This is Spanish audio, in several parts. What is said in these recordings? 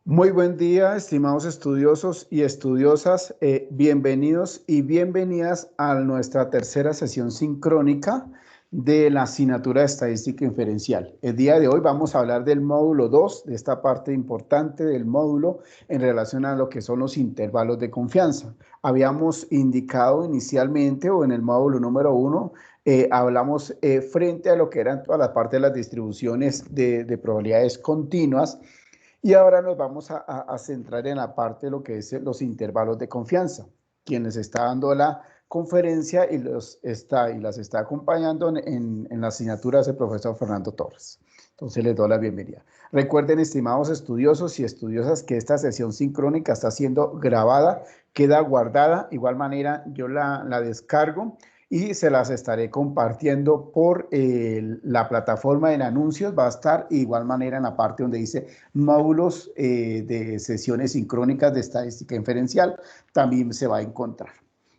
Muy buen día, estimados estudiosos y estudiosas. Bienvenidos y bienvenidas a nuestra tercera sesión sincrónica de la asignatura de Estadística Inferencial. El día de hoy vamos a hablar del módulo 2, de esta parte importante del módulo en relación a lo que son los intervalos de confianza. Habíamos indicado inicialmente o en el módulo número 1, hablamos frente a lo que eran toda la parte de las distribuciones de probabilidades continuas. Y ahora nos vamos a centrar en la parte de lo que es los intervalos de confianza. Quienes está dando la conferencia y las está acompañando en la asignatura es el profesor Fernando Torres. Entonces les doy la bienvenida. Recuerden, estimados estudiosos y estudiosas, que esta sesión sincrónica está siendo grabada, queda guardada. De igual manera, yo la descargo y se las estaré compartiendo por la plataforma de anuncios. Va a estar de igual manera en la parte donde dice módulos de sesiones sincrónicas de estadística inferencial, también se va a encontrar.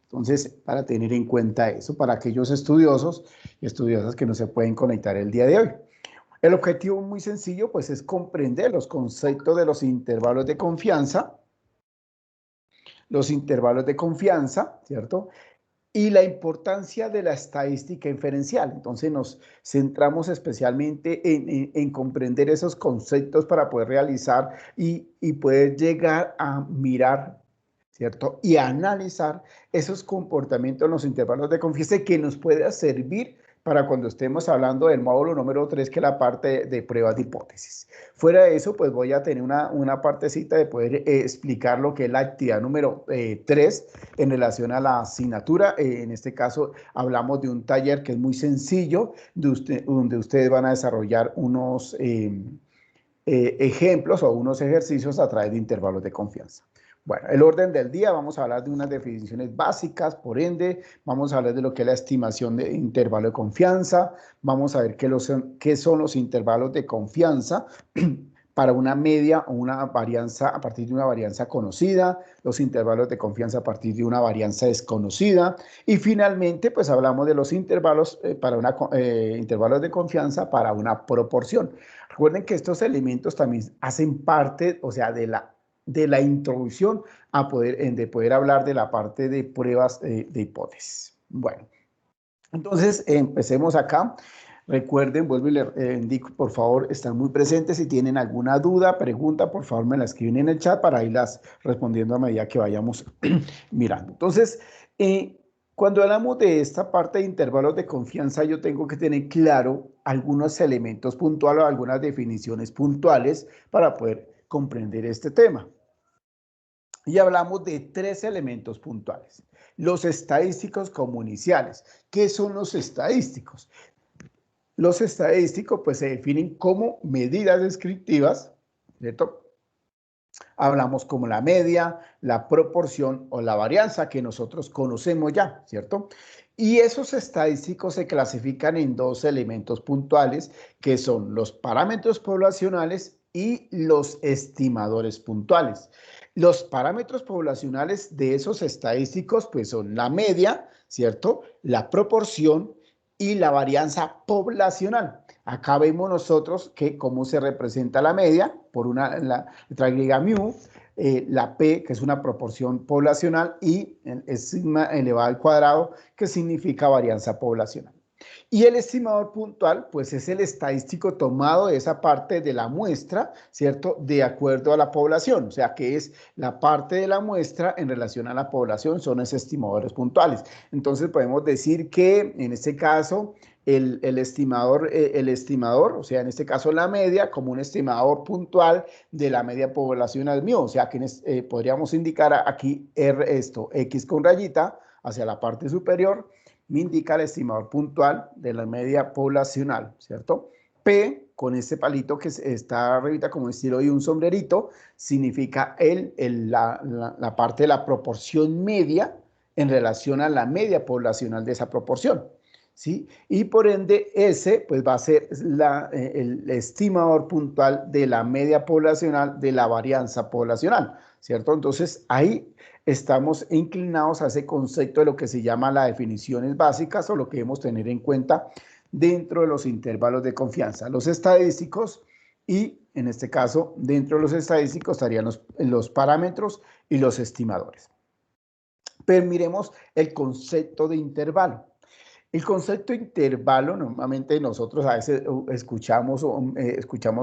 Entonces, para tener en cuenta eso, para aquellos estudiosos y estudiosas que no se pueden conectar el día de hoy. El objetivo muy sencillo, pues, es comprender los conceptos de los intervalos de confianza, ¿cierto? Y la importancia de la estadística inferencial. Entonces nos centramos especialmente en comprender esos conceptos para poder realizar y poder llegar a mirar, ¿cierto? Y a analizar esos comportamientos en los intervalos de confianza que nos pueda servir para cuando estemos hablando del módulo número 3, que es la parte de pruebas de hipótesis. Fuera de eso, pues voy a tener una partecita de poder explicar lo que es la actividad número 3 en relación a la asignatura. En este caso, hablamos de un taller que es muy sencillo, donde ustedes van a desarrollar unos ejemplos o unos ejercicios a través de intervalos de confianza. Bueno, el orden del día, vamos a hablar de unas definiciones básicas, por ende, vamos a hablar de lo que es la estimación de intervalo de confianza, vamos a ver qué son los intervalos de confianza para una media o una varianza a partir de una varianza conocida, los intervalos de confianza a partir de una varianza desconocida, y finalmente, pues hablamos de los intervalos intervalos de confianza para una proporción. Recuerden que estos elementos también hacen parte, o sea, de la introducción de poder hablar de la parte de pruebas de hipótesis. Bueno, entonces empecemos acá. Recuerden, vuelvo y les indico, por favor, están muy presentes. Si tienen alguna duda, pregunta, por favor me la escriben en el chat para irlas respondiendo a medida que vayamos mirando. Entonces, cuando hablamos de esta parte de intervalos de confianza, yo tengo que tener claro algunos elementos puntuales o algunas definiciones puntuales para poder comprender este tema. Y hablamos de tres elementos puntuales. Los estadísticos comuniciales. ¿Qué son los estadísticos? Los estadísticos pues se definen como medidas descriptivas, ¿cierto? Hablamos como la media, la proporción o la varianza que nosotros conocemos ya, ¿cierto? Y esos estadísticos se clasifican en dos elementos puntuales, que son los parámetros poblacionales y los estimadores puntuales. Los parámetros poblacionales de esos estadísticos pues son la media, ¿cierto? La proporción y la varianza poblacional. Acá vemos nosotros que cómo se representa la media por la letra griega mu, la P, que es una proporción poblacional, y el sigma elevado al cuadrado, que significa varianza poblacional. Y el estimador puntual, pues es el estadístico tomado de esa parte de la muestra, ¿cierto? De acuerdo a la población, o sea, que es la parte de la muestra en relación a la población, son esos estimadores puntuales. Entonces podemos decir que en este caso el estimador, o sea, en este caso la media, como un estimador puntual de la media poblacional mío, o sea, que podríamos indicar aquí X con rayita hacia la parte superior, me indica el estimador puntual de la media poblacional, ¿cierto? P, con este palito que está arriba como estilo y un sombrerito, significa la parte de la proporción media en relación a la media poblacional de esa proporción, ¿sí? Y por ende, S, pues va a ser el estimador puntual de la media poblacional de la varianza poblacional, ¿cierto? Entonces, ahí estamos inclinados a ese concepto de lo que se llama las definiciones básicas o lo que debemos tener en cuenta dentro de los intervalos de confianza, los estadísticos y En este caso, dentro de los estadísticos estarían los parámetros y los estimadores. Pero miremos el concepto de intervalo. El concepto de intervalo, normalmente nosotros a veces escuchamos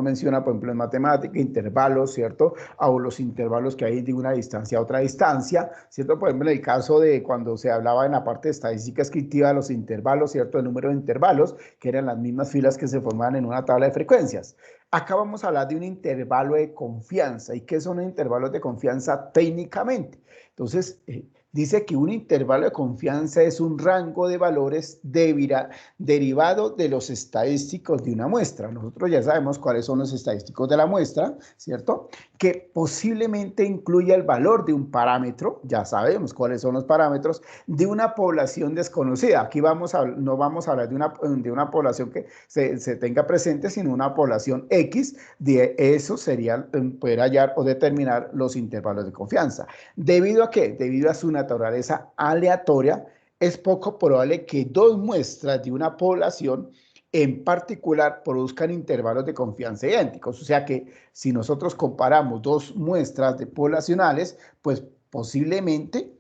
mencionar, por ejemplo, en matemática, intervalos, ¿cierto? O los intervalos que hay de una distancia a otra distancia, ¿cierto? Por ejemplo, en el caso de cuando se hablaba en la parte de estadística descriptiva, los intervalos, ¿cierto? El número de intervalos, que eran las mismas filas que se formaban en una tabla de frecuencias. Acá vamos a hablar de un intervalo de confianza. ¿Y qué son los intervalos de confianza técnicamente? Entonces, dice que un intervalo de confianza es un rango de valores derivado de los estadísticos de una muestra. Nosotros ya sabemos cuáles son los estadísticos de la muestra, ¿cierto? Que posiblemente incluya el valor de un parámetro, ya sabemos cuáles son los parámetros, de una población desconocida. Aquí no vamos a hablar de una población que se tenga presente, sino una población X. De eso sería poder hallar o determinar los intervalos de confianza. ¿Debido a qué? Debido a su naturaleza aleatoria, es poco probable que dos muestras de una población en particular produzcan intervalos de confianza idénticos. O sea que si nosotros comparamos dos muestras poblacionales, pues posiblemente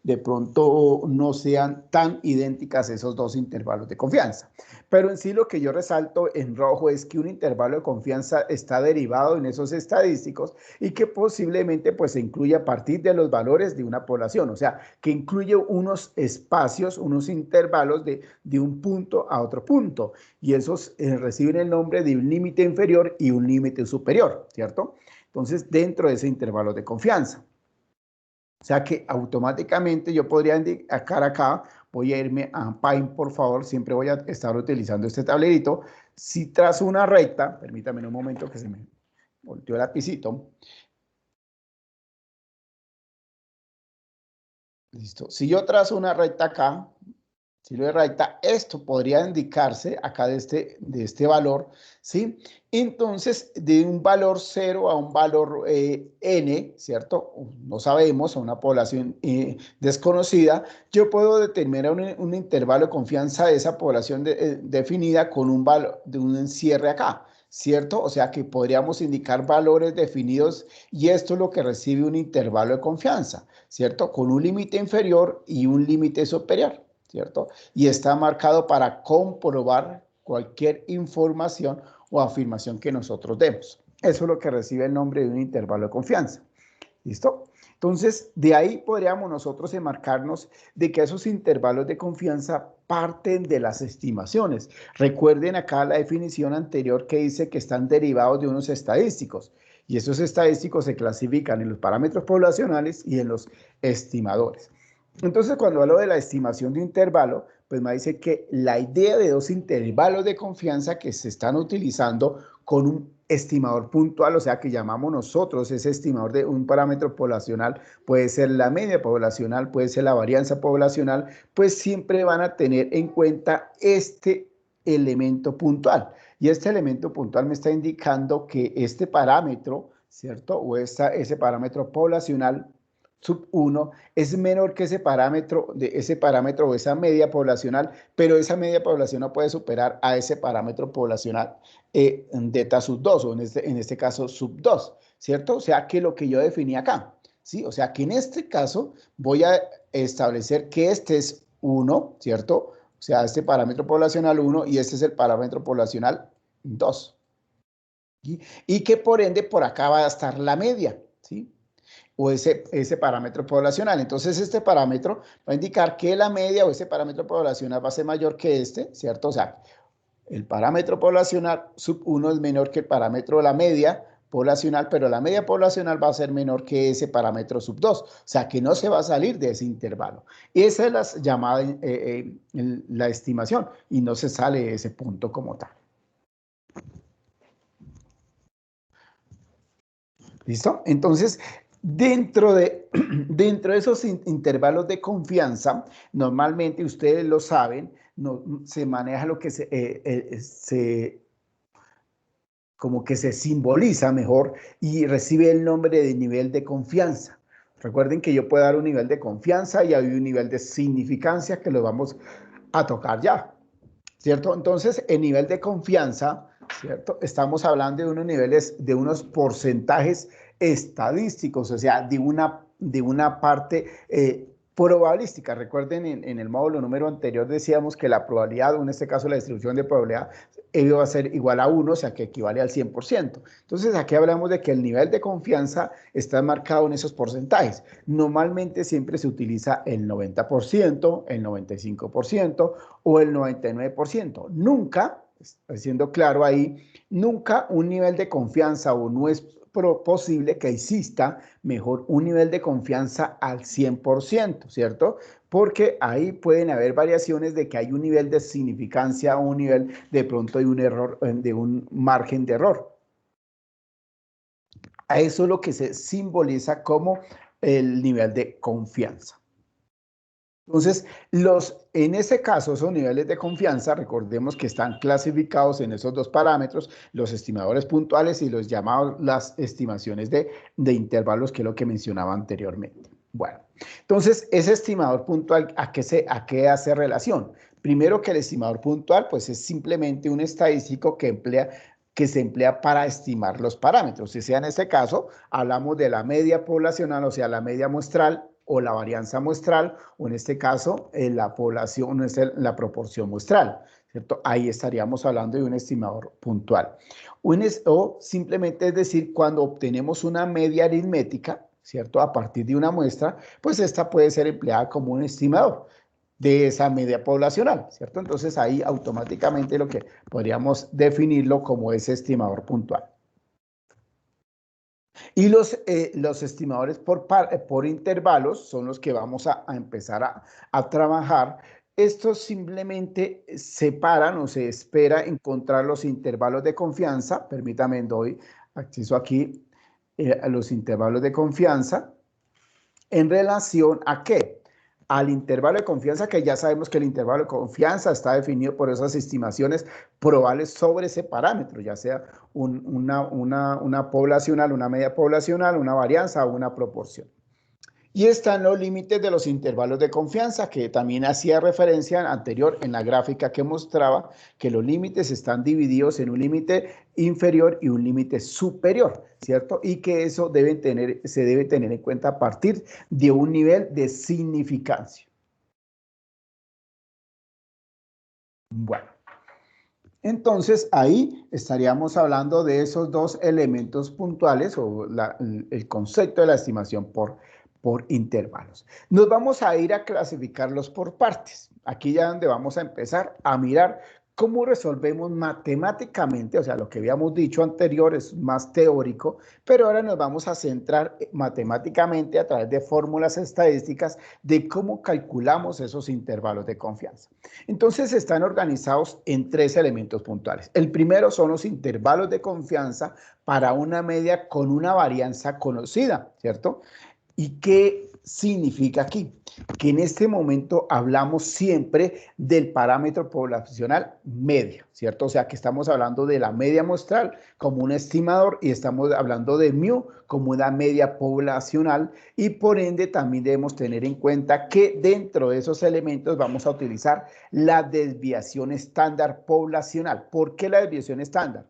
de pronto no sean tan idénticas esos dos intervalos de confianza. Pero en sí lo que yo resalto en rojo es que un intervalo de confianza está derivado en esos estadísticos y que posiblemente pues se incluye a partir de los valores de una población, o sea, que incluye unos espacios, unos intervalos de un punto a otro punto, y esos reciben el nombre de un límite inferior y un límite superior, ¿cierto? Entonces, dentro de ese intervalo de confianza. O sea que automáticamente yo podría indicar acá, voy a irme a Pine, por favor, siempre voy a estar utilizando este tablerito. Si trazo una recta, permítame un momento que se me volteó el lapicito. Listo. Si yo trazo una recta acá, si lo de recta, esto podría indicarse acá de este valor, ¿sí? Entonces, de un valor 0 a un valor n, ¿cierto? No sabemos, a una población desconocida, yo puedo determinar un intervalo de confianza de esa población definida con un valor de un encierre acá, ¿cierto? O sea que podríamos indicar valores definidos y esto es lo que recibe un intervalo de confianza, ¿cierto? Con un límite inferior y un límite superior, ¿cierto? Y está marcado para comprobar cualquier información o afirmación que nosotros demos. Eso es lo que recibe el nombre de un intervalo de confianza. ¿Listo? Entonces, de ahí podríamos nosotros enmarcarnos de que esos intervalos de confianza parten de las estimaciones. Recuerden acá la definición anterior que dice que están derivados de unos estadísticos. Y esos estadísticos se clasifican en los parámetros poblacionales y en los estimadores. Entonces, cuando hablo de la estimación de intervalo, pues me dice que la idea de dos intervalos de confianza que se están utilizando con un estimador puntual, o sea, que llamamos nosotros ese estimador de un parámetro poblacional, puede ser la media poblacional, puede ser la varianza poblacional, pues siempre van a tener en cuenta este elemento puntual. Y este elemento puntual me está indicando que este parámetro, ¿cierto? O ese parámetro poblacional sub 1 es menor que ese parámetro o esa media poblacional, pero esa media poblacional puede superar a ese parámetro poblacional de eta sub 2 o en este caso sub 2, ¿cierto? O sea que lo que yo definí acá, ¿sí? O sea que en este caso voy a establecer que este es 1, ¿cierto? O sea, este parámetro poblacional 1 y este es el parámetro poblacional 2. Y que por ende por acá va a estar la media, ¿sí? O ese parámetro poblacional. Entonces, este parámetro va a indicar que la media o ese parámetro poblacional va a ser mayor que este, ¿cierto? O sea, el parámetro poblacional sub 1 es menor que el parámetro de la media poblacional, pero la media poblacional va a ser menor que ese parámetro sub 2. O sea, que no se va a salir de ese intervalo. Esa es la llamada la estimación y no se sale de ese punto como tal. ¿Listo? Entonces, dentro de esos intervalos de confianza, normalmente ustedes lo saben, se maneja lo que como que se simboliza mejor y recibe el nombre de nivel de confianza. Recuerden que yo puedo dar un nivel de confianza y hay un nivel de significancia que lo vamos a tocar ya, ¿cierto? Entonces, el nivel de confianza, ¿cierto? Estamos hablando de unos niveles, de unos porcentajes estadísticos, o sea, de una parte probabilística. Recuerden, en el módulo número anterior decíamos que la probabilidad, o en este caso la distribución de probabilidad, iba a ser igual a 1, o sea, que equivale al 100%. Entonces, aquí hablamos de que el nivel de confianza está marcado en esos porcentajes. Normalmente siempre se utiliza el 90%, el 95% o el 99%. Nunca, siendo claro ahí, nunca un nivel de confianza o no es posible que exista mejor un nivel de confianza al 100%, ¿cierto? Porque ahí pueden haber variaciones de que hay un nivel de significancia o un nivel de pronto de un error, de un margen de error. A eso es lo que se simboliza como el nivel de confianza. Entonces, en ese caso, esos niveles de confianza, recordemos que están clasificados en esos dos parámetros, los estimadores puntuales y los llamados las estimaciones de intervalos, que es lo que mencionaba anteriormente. Bueno, entonces, ese estimador puntual, ¿a qué hace relación? Primero que el estimador puntual, pues es simplemente un estadístico que se emplea para estimar los parámetros. Si sea en este caso, hablamos de la media poblacional, o sea, la media muestral, o la varianza muestral, o en este caso, la población, la proporción muestral, ¿cierto? Ahí estaríamos hablando de un estimador puntual. O simplemente es decir, cuando obtenemos una media aritmética, ¿cierto? A partir de una muestra, pues esta puede ser empleada como un estimador de esa media poblacional, ¿cierto? Entonces ahí automáticamente lo que podríamos definirlo como ese estimador puntual. Y los estimadores por intervalos son los que vamos a empezar a trabajar. Estos simplemente separan o se espera encontrar los intervalos de confianza. Permítame, doy acceso aquí a los intervalos de confianza. ¿En relación a qué? Al intervalo de confianza, que ya sabemos que el intervalo de confianza está definido por esas estimaciones probables sobre ese parámetro, ya sea una poblacional, una media poblacional, una varianza o una proporción. Y están los límites de los intervalos de confianza, que también hacía referencia anterior en la gráfica que mostraba que los límites están divididos en un límite inferior y un límite superior, ¿cierto? Y que eso se debe tener en cuenta a partir de un nivel de significancia. Bueno, entonces ahí estaríamos hablando de esos dos elementos puntuales o el concepto de la estimación por intervalos. Nos vamos a ir a clasificarlos por partes. Aquí ya donde vamos a empezar a mirar cómo resolvemos matemáticamente, o sea, lo que habíamos dicho anterior es más teórico, pero ahora nos vamos a centrar matemáticamente a través de fórmulas estadísticas de cómo calculamos esos intervalos de confianza. Entonces están organizados en tres elementos puntuales. El primero son los intervalos de confianza para una media con una varianza conocida, ¿cierto? ¿Y qué significa aquí? Que en este momento hablamos siempre del parámetro poblacional medio, ¿cierto? O sea que estamos hablando de la media muestral como un estimador y estamos hablando de mu como una media poblacional y por ende también debemos tener en cuenta que dentro de esos elementos vamos a utilizar la desviación estándar poblacional. ¿Por qué la desviación estándar?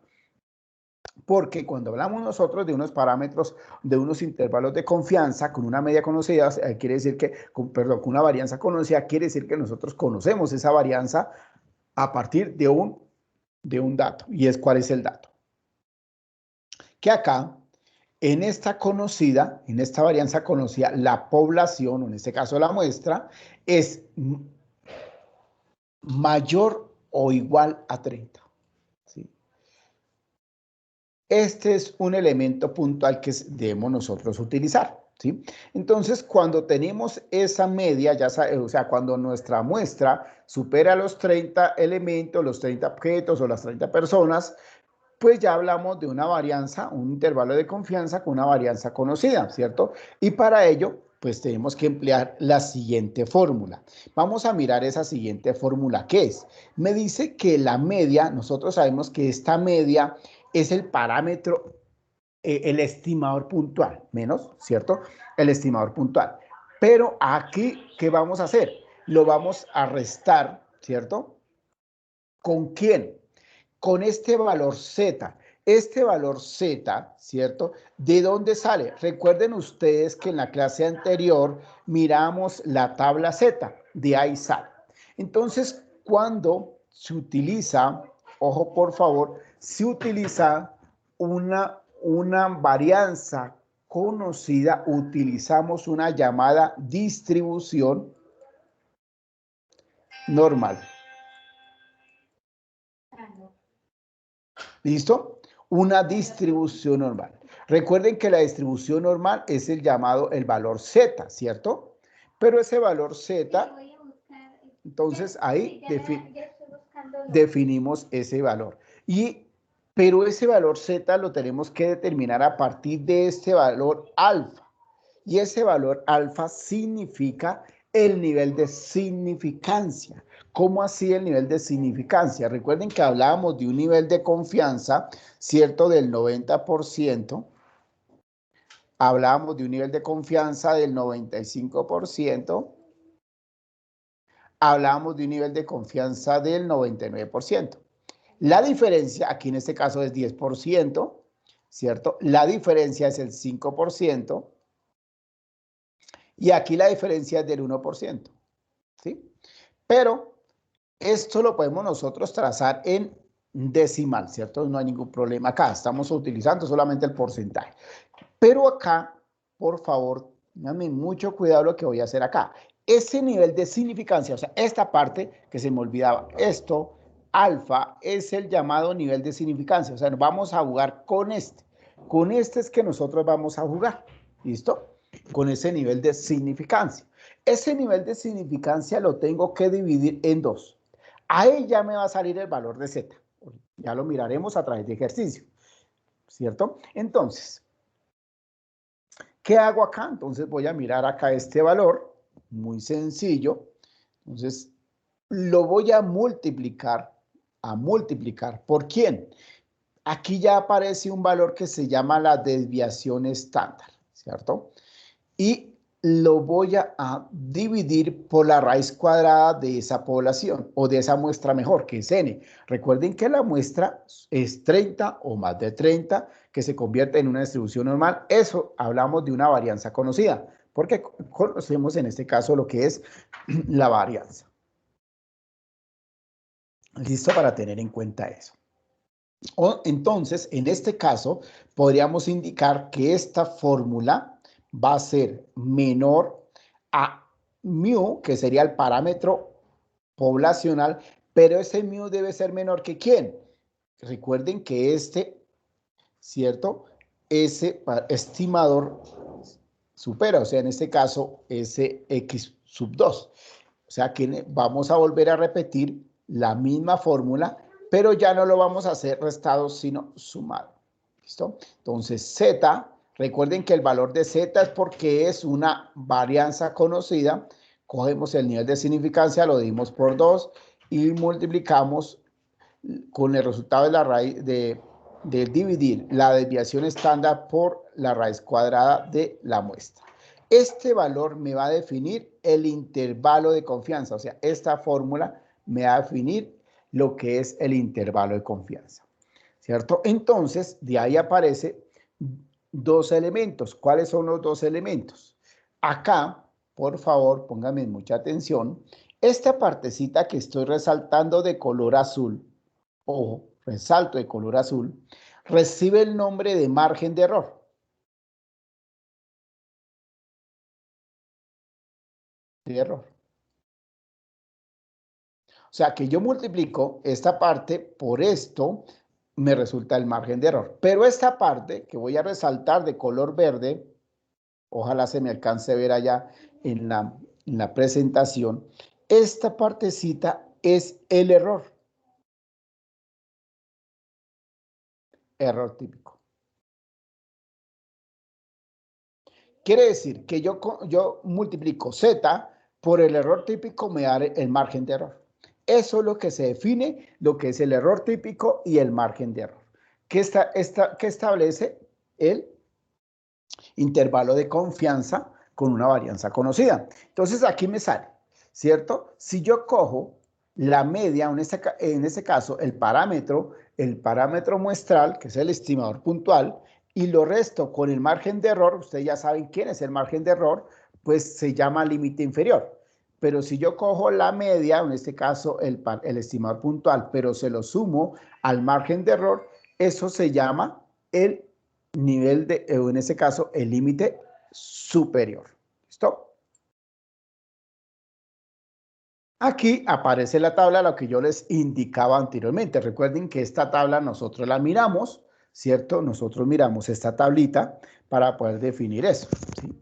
Porque cuando hablamos nosotros de unos parámetros, de unos intervalos de confianza con una media conocida, quiere decir que, con una varianza conocida, quiere decir que nosotros conocemos esa varianza a partir de un dato. ¿Y es cuál es el dato? Que acá, en esta conocida, en esta varianza conocida, la población, o en este caso la muestra, es mayor o igual a 30. ¿Sí? Este es un elemento puntual que debemos nosotros utilizar, ¿sí? Entonces, cuando tenemos esa media, ya o sea, cuando nuestra muestra supera los 30 elementos, los 30 objetos o las 30 personas, pues ya hablamos de una varianza, un intervalo de confianza con una varianza conocida, ¿cierto? Y para ello, pues tenemos que emplear la siguiente fórmula. Vamos a mirar esa siguiente fórmula, ¿qué es? Me dice que la media, nosotros sabemos que esta media es el parámetro, el estimador puntual, menos, ¿cierto? El estimador puntual. Pero aquí, ¿qué vamos a hacer? Lo vamos a restar, ¿cierto? ¿Con quién? con este valor Z. Este valor Z, ¿cierto? ¿De dónde sale? Recuerden ustedes que en la clase anterior miramos la tabla Z, de ahí sale. Entonces, cuando se utiliza, ojo por favor, se utiliza una varianza conocida, utilizamos una llamada distribución normal. ¿Listo? Una distribución normal. Recuerden que la distribución normal es el llamado el valor Z, ¿cierto? Pero ese valor Z, entonces ahí definimos ese valor. Pero ese valor Z lo tenemos que determinar a partir de este valor alfa. Y ese valor alfa significa el nivel de significancia. ¿Cómo así el nivel de significancia? Recuerden que hablábamos de un nivel de confianza, ¿cierto? Del 90%. Hablábamos de un nivel de confianza del 95%. Hablábamos de un nivel de confianza del 99%. La diferencia, aquí en este caso es 10%, ¿cierto? La diferencia es el 5%. Y aquí la diferencia es del 1%, ¿sí? Pero esto lo podemos nosotros trazar en decimal, ¿cierto? No hay ningún problema acá, estamos utilizando solamente el porcentaje. Pero acá, por favor, tengan mucho cuidado lo que voy a hacer acá. Ese nivel de significancia, o sea, esta parte que se me olvidaba, esto, alfa, es el llamado nivel de significancia. O sea, vamos a jugar con este. Con este es que nosotros vamos a jugar, ¿listo? Con ese nivel de significancia. Ese nivel de significancia lo tengo que dividir en dos. Ahí ya me va a salir el valor de Z. Ya lo miraremos a través de ejercicio, ¿cierto? Entonces, ¿qué hago acá? Entonces voy a mirar acá este valor, muy sencillo. Entonces, lo voy a multiplicar. ¿Por quién? Aquí ya aparece un valor que se llama la desviación estándar, ¿cierto? Y lo voy a dividir por la raíz cuadrada de esa población o de esa muestra mejor, que es n. Recuerden que la muestra es 30 o más de 30, que se convierte en una distribución normal. Eso hablamos de una varianza conocida, porque conocemos en este caso lo que es la varianza. Listo para tener en cuenta eso. Entonces, en este caso, podríamos indicar que esta fórmula va a ser menor a mu, que sería el parámetro poblacional, pero ese mu debe ser menor que ¿quién? Recuerden que ¿cierto? Ese estimador supera, o sea, en este caso, ese x sub 2. O sea que vamos a volver a repetir la misma fórmula, pero ya no lo vamos a hacer restado, sino sumado. ¿Listo? Entonces, Z, recuerden que el valor de Z es porque es una varianza conocida. Cogemos el nivel de significancia, lo dimos por 2 y multiplicamos con el resultado de la raíz de dividir la desviación estándar por la raíz cuadrada de la muestra. Este valor me va a definir el intervalo de confianza, o sea, esta fórmula me va a definir lo que es el intervalo de confianza, ¿cierto? Entonces, de ahí aparecen dos elementos. ¿Cuáles son los dos elementos? Acá, por favor, pónganme mucha atención. Esta partecita que estoy resaltando de color azul, o resalto de color azul, recibe el nombre de margen de error. De error. O sea que yo multiplico esta parte por esto, me resulta el margen de error. Pero esta parte que voy a resaltar de color verde, ojalá se me alcance a ver allá en la presentación, esta partecita es el error. Error típico. Quiere decir que yo multiplico Z por el error típico, me da el margen de error. Eso es lo que se define, lo que es el error típico y el margen de error. ¿Qué establece el intervalo de confianza con una varianza conocida? Entonces aquí me sale, ¿cierto? Si yo cojo la media, en este caso, el parámetro muestral, que es el estimador puntual, y lo resto con el margen de error, ustedes ya saben quién es el margen de error, pues se llama límite inferior. Pero si yo cojo la media, en este caso el estimador puntual, pero se lo sumo al margen de error, eso se llama el nivel de, en este caso, el límite superior. ¿Listo? Aquí aparece la tabla, lo que yo les indicaba anteriormente. Recuerden que esta tabla nosotros la miramos, ¿cierto? Nosotros miramos esta tablita para poder definir eso, ¿sí?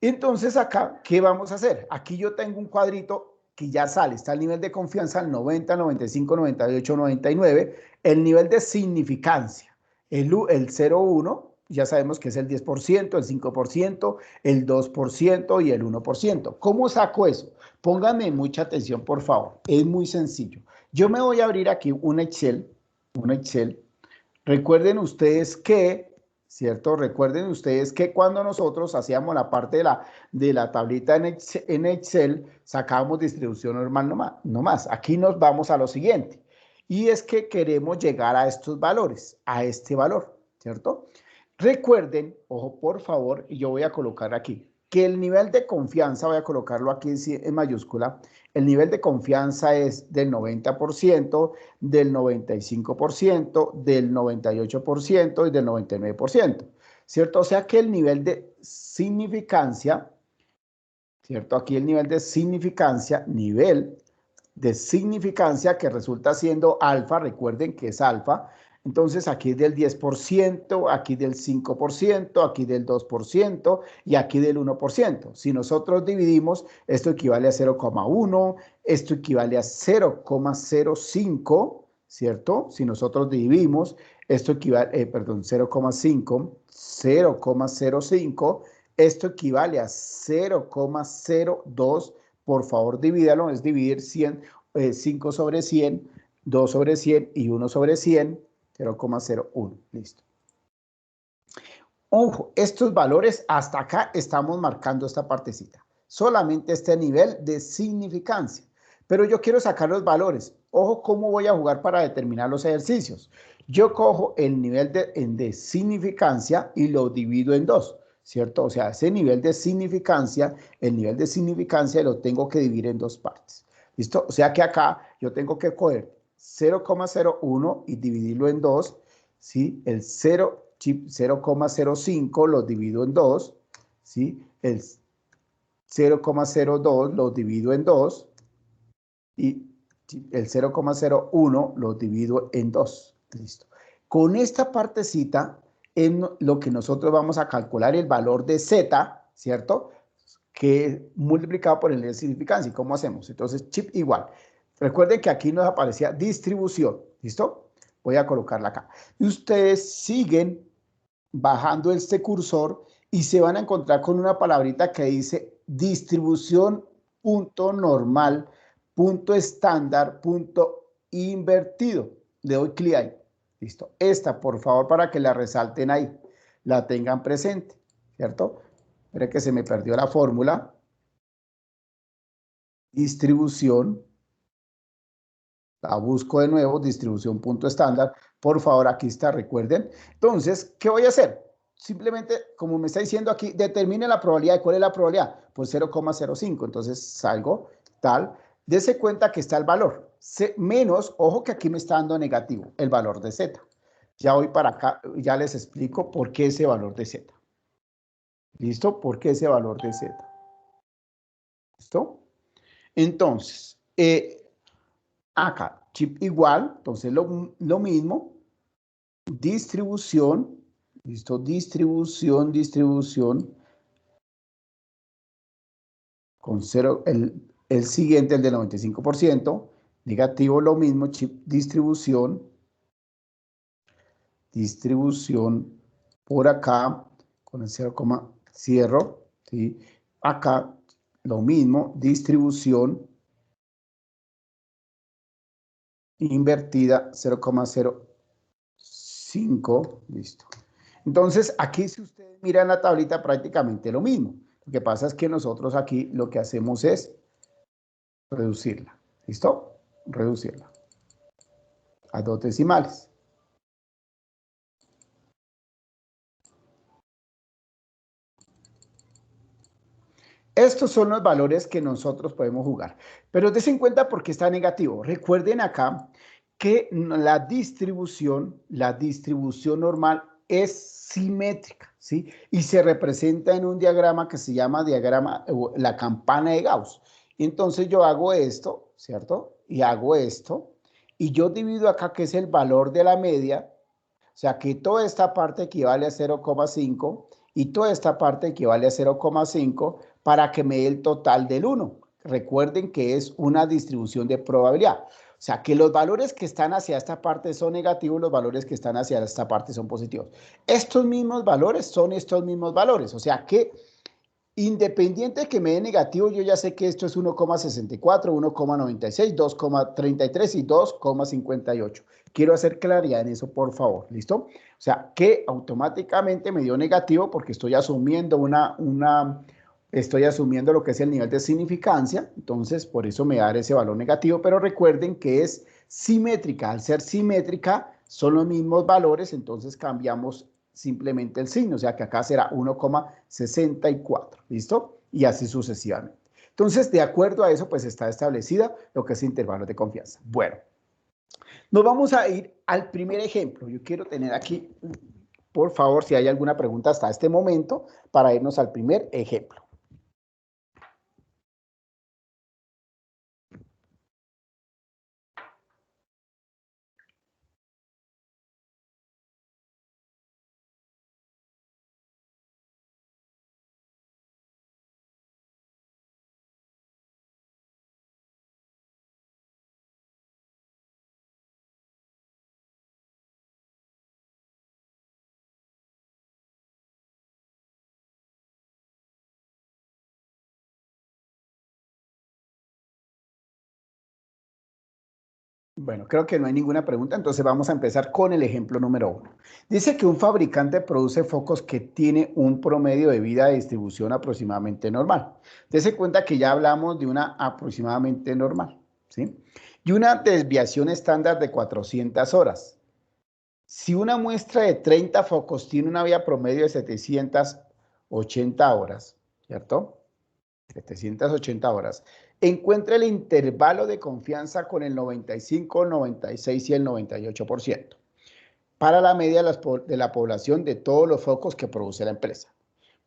Entonces acá, ¿qué vamos a hacer? Aquí yo tengo un cuadrito que ya sale, está el nivel de confianza, el 90, 95, 98, 99, el nivel de significancia, el 0,1, ya sabemos que es el 10%, el 5%, el 2% y el 1%. ¿Cómo saco eso? Pónganme mucha atención, por favor. Es muy sencillo. Yo me voy a abrir aquí un Excel. Recuerden ustedes que, ¿cierto? Recuerden ustedes que cuando nosotros hacíamos la parte de la tablita en Excel, sacábamos distribución normal no más. Aquí nos vamos a lo siguiente. Y es que queremos llegar a estos valores, a este valor, ¿cierto? Recuerden, ojo por favor, y yo voy a colocar aquí, que el nivel de confianza, voy a colocarlo aquí en mayúscula, el nivel de confianza es del 90%, del 95%, del 98% y del 99%, ¿cierto? O sea que el nivel de significancia, ¿cierto? Aquí el nivel de significancia que resulta siendo alfa, recuerden que es alfa, entonces aquí es del 10%, aquí del 5%, aquí del 2% y aquí del 1%. Si nosotros dividimos, esto equivale a 0,1, esto equivale a 0,05, ¿cierto? Si nosotros dividimos, esto equivale, 0,5, 0,05, esto equivale a 0,02. Por favor, divídalo, es dividir 100, 5 sobre 100, 2 sobre 100 y 1 sobre 100, 0,01. Listo. Ojo, estos valores, hasta acá estamos marcando esta partecita. Solamente este nivel de significancia. Pero yo quiero sacar los valores. Ojo, ¿cómo voy a jugar para determinar los ejercicios? Yo cojo el nivel de significancia y lo divido en dos, ¿cierto? O sea, ese nivel de significancia, el nivel de significancia lo tengo que dividir en dos partes. ¿Listo? O sea que acá yo tengo que coger 0,01 y dividirlo en dos, ¿sí? El 0,05 lo divido en 2, ¿sí? El 0,02 lo divido en 2 y el 0,01 lo divido en 2. Listo. Con esta partecita es lo que nosotros vamos a calcular el valor de Z, ¿cierto? Que es multiplicado por el nivel de significancia. ¿Cómo hacemos? Entonces, chip igual. Recuerden que aquí nos aparecía distribución. ¿Listo? Voy a colocarla acá. Y ustedes siguen bajando este cursor y se van a encontrar con una palabrita que dice distribución punto normal punto estándar punto invertido. Le doy clic ahí. Listo. Esta, por favor, para que la resalten ahí, la tengan presente, ¿cierto? Mira que se me perdió la fórmula. Distribución. La busco de nuevo, distribución punto estándar. Por favor, aquí está, recuerden. Entonces, ¿qué voy a hacer? Simplemente, como me está diciendo aquí, determine la probabilidad. ¿Cuál es la probabilidad? Pues 0,05. Entonces, salgo, tal. Dese cuenta que está el valor. Menos, ojo que aquí me está dando negativo, el valor de Z. Ya voy para acá, ya les explico por qué ese valor de Z. ¿Listo? ¿Por qué ese valor de Z? ¿Listo? Entonces, acá, chip igual, entonces lo mismo, distribución, listo, distribución, con 0, el siguiente, el del 95%, negativo lo mismo, chip distribución, por acá, con el 0, cierro, ¿sí? Acá lo mismo, distribución invertida 0,05, listo. Entonces, aquí si ustedes miran la tablita, prácticamente lo mismo. Lo que pasa es que nosotros aquí lo que hacemos es reducirla. ¿Listo? Reducirla a 2 decimales. Estos son los valores que nosotros podemos jugar. Pero des en cuenta por qué está negativo. Recuerden acá que la distribución normal es simétrica, ¿sí? Y se representa en un diagrama que se llama diagrama, la campana de Gauss. Entonces yo hago esto, ¿cierto? Y hago esto. Y yo divido acá, que es el valor de la media. O sea que toda esta parte equivale a 0,5 y toda esta parte equivale a 0,5 para que me dé el total del 1. Recuerden que es una distribución de probabilidad. O sea que los valores que están hacia esta parte son negativos, los valores que están hacia esta parte son positivos. Estos mismos valores son estos mismos valores. O sea que independiente de que me dé negativo, yo ya sé que esto es 1,64, 1,96, 2,33 y 2,58. Quiero hacer claridad en eso, por favor. ¿Listo? O sea, que automáticamente me dio negativo porque estoy asumiendo estoy asumiendo lo que es el nivel de significancia. Entonces, por eso me da ese valor negativo. Pero recuerden que es simétrica. Al ser simétrica, son los mismos valores. Entonces, cambiamos simplemente el signo, o sea que acá será 1,64, ¿listo? Y así sucesivamente. Entonces, de acuerdo a eso, pues está establecida lo que es intervalo de confianza. Bueno, nos vamos a ir al primer ejemplo. Yo quiero tener aquí, por favor, si hay alguna pregunta hasta este momento, para irnos al primer ejemplo. Bueno, creo que no hay ninguna pregunta, entonces vamos a empezar con el ejemplo número 1. Dice que un fabricante produce focos que tiene un promedio de vida de distribución aproximadamente normal. Dese cuenta que ya hablamos de una aproximadamente normal, ¿sí? Y una desviación estándar de 400 horas. Si una muestra de 30 focos tiene una vida promedio de 780 horas, ¿cierto? 780 horas. Encuentra el intervalo de confianza con el 95, 96 y el 98% para la media de la población de todos los focos que produce la empresa.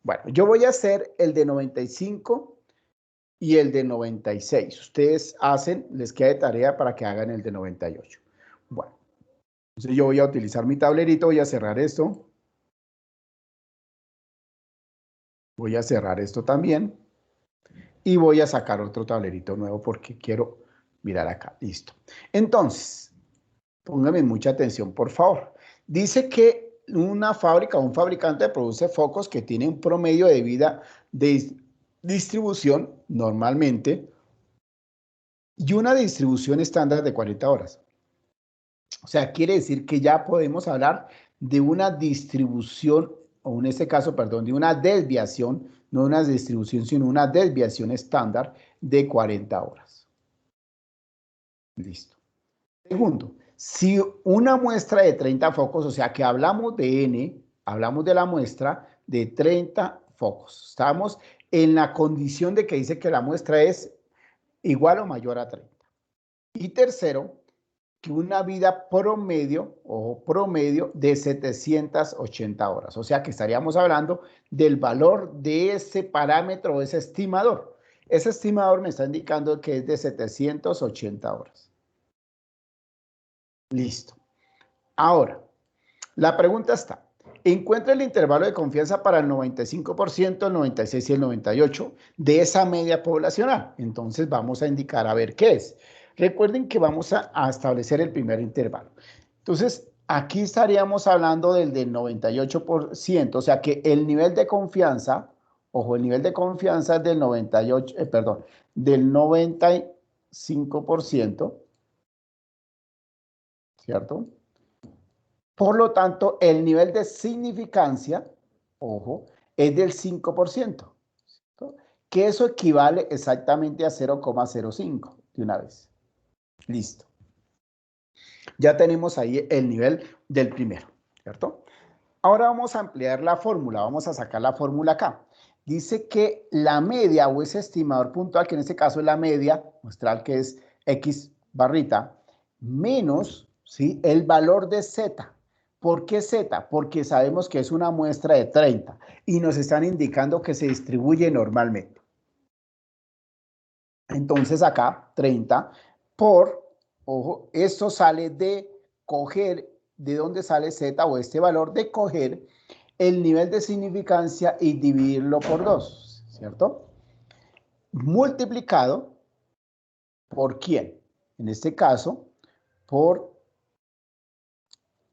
Bueno, yo voy a hacer el de 95 y el de 96. Ustedes les queda de tarea para que hagan el de 98. Bueno, entonces yo voy a utilizar mi tablerito, voy a cerrar esto. Voy a cerrar esto también. Y voy a sacar otro tablerito nuevo porque quiero mirar acá. Listo. Entonces, pónganme mucha atención, por favor. Dice que una fábrica o un fabricante produce focos que tienen un promedio de vida de distribución normalmente y una distribución estándar de 40 horas. O sea, quiere decir que ya podemos hablar de una distribución, o en este caso, perdón, de una desviación, no una distribución, sino una desviación estándar de 40 horas. Listo. Segundo, si una muestra de 30 focos, o sea que hablamos de N, hablamos de la muestra de 30 focos. Estamos en la condición de que dice que la muestra es igual o mayor a 30. Y tercero, que una vida promedio o promedio de 780 horas. O sea que estaríamos hablando del valor de ese parámetro o ese estimador. Ese estimador me está indicando que es de 780 horas. Listo. Ahora, la pregunta está, encuentra el intervalo de confianza para el 95%, el 96% y el 98% de esa media poblacional. Entonces vamos a indicar a ver qué es. Recuerden que vamos a establecer el primer intervalo. Entonces, aquí estaríamos hablando del 98%, o sea que el nivel de confianza, ojo, el nivel de confianza es del 98, del 95%, ¿cierto? Por lo tanto, el nivel de significancia, ojo, es del 5%, ¿cierto? Que eso equivale exactamente a 0,05 de una vez. Listo. Ya tenemos ahí el nivel del primero, ¿cierto? Ahora vamos a ampliar la fórmula, vamos a sacar la fórmula acá. Dice que la media o ese estimador puntual, que en este caso es la media muestral, que es X barrita, menos, ¿sí?, el valor de Z. ¿Por qué Z? Porque sabemos que es una muestra de 30 y nos están indicando que se distribuye normalmente. Entonces acá 30 por, ojo, esto sale de coger, ¿de dónde sale Z o este valor? De coger el nivel de significancia y dividirlo por 2, ¿cierto? Multiplicado por ¿quién? En este caso, por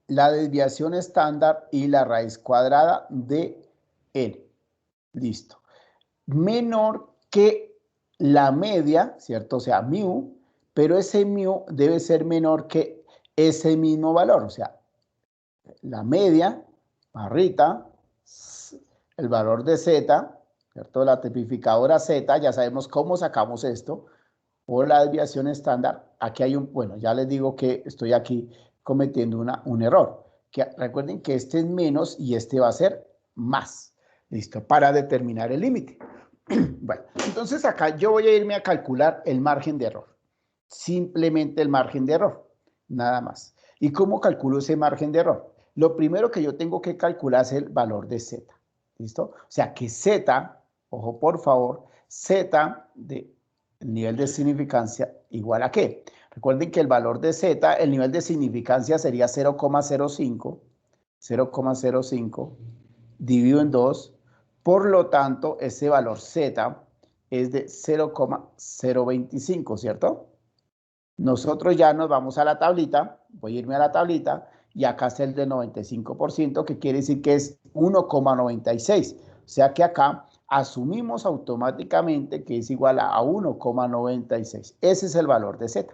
la desviación estándar y la raíz cuadrada de N. Listo. Menor que la media, ¿cierto? O sea, mu, pero ese mu debe ser menor que ese mismo valor. O sea, la media, barrita, el valor de Z, ¿cierto? La tipificadora Z, ya sabemos cómo sacamos esto, por la desviación estándar. Aquí hay bueno, ya les digo que estoy aquí cometiendo un error. Que recuerden que este es menos y este va a ser más. Listo, para determinar el límite. Bueno, entonces acá yo voy a irme a calcular el margen de error. Simplemente el margen de error, nada más. ¿Y cómo calculo ese margen de error? Lo primero que yo tengo que calcular es el valor de Z. ¿Listo? O sea que Z, ojo por favor, Z de nivel de significancia igual a ¿qué? Recuerden que el valor de Z, el nivel de significancia sería 0,05, 0,05 dividido en 2. Por lo tanto, ese valor Z es de 0,025, ¿cierto? Nosotros ya nos vamos a la tablita, voy a irme a la tablita, y acá está el de 95%, que quiere decir que es 1,96. O sea que acá asumimos automáticamente que es igual a 1,96. Ese es el valor de Z.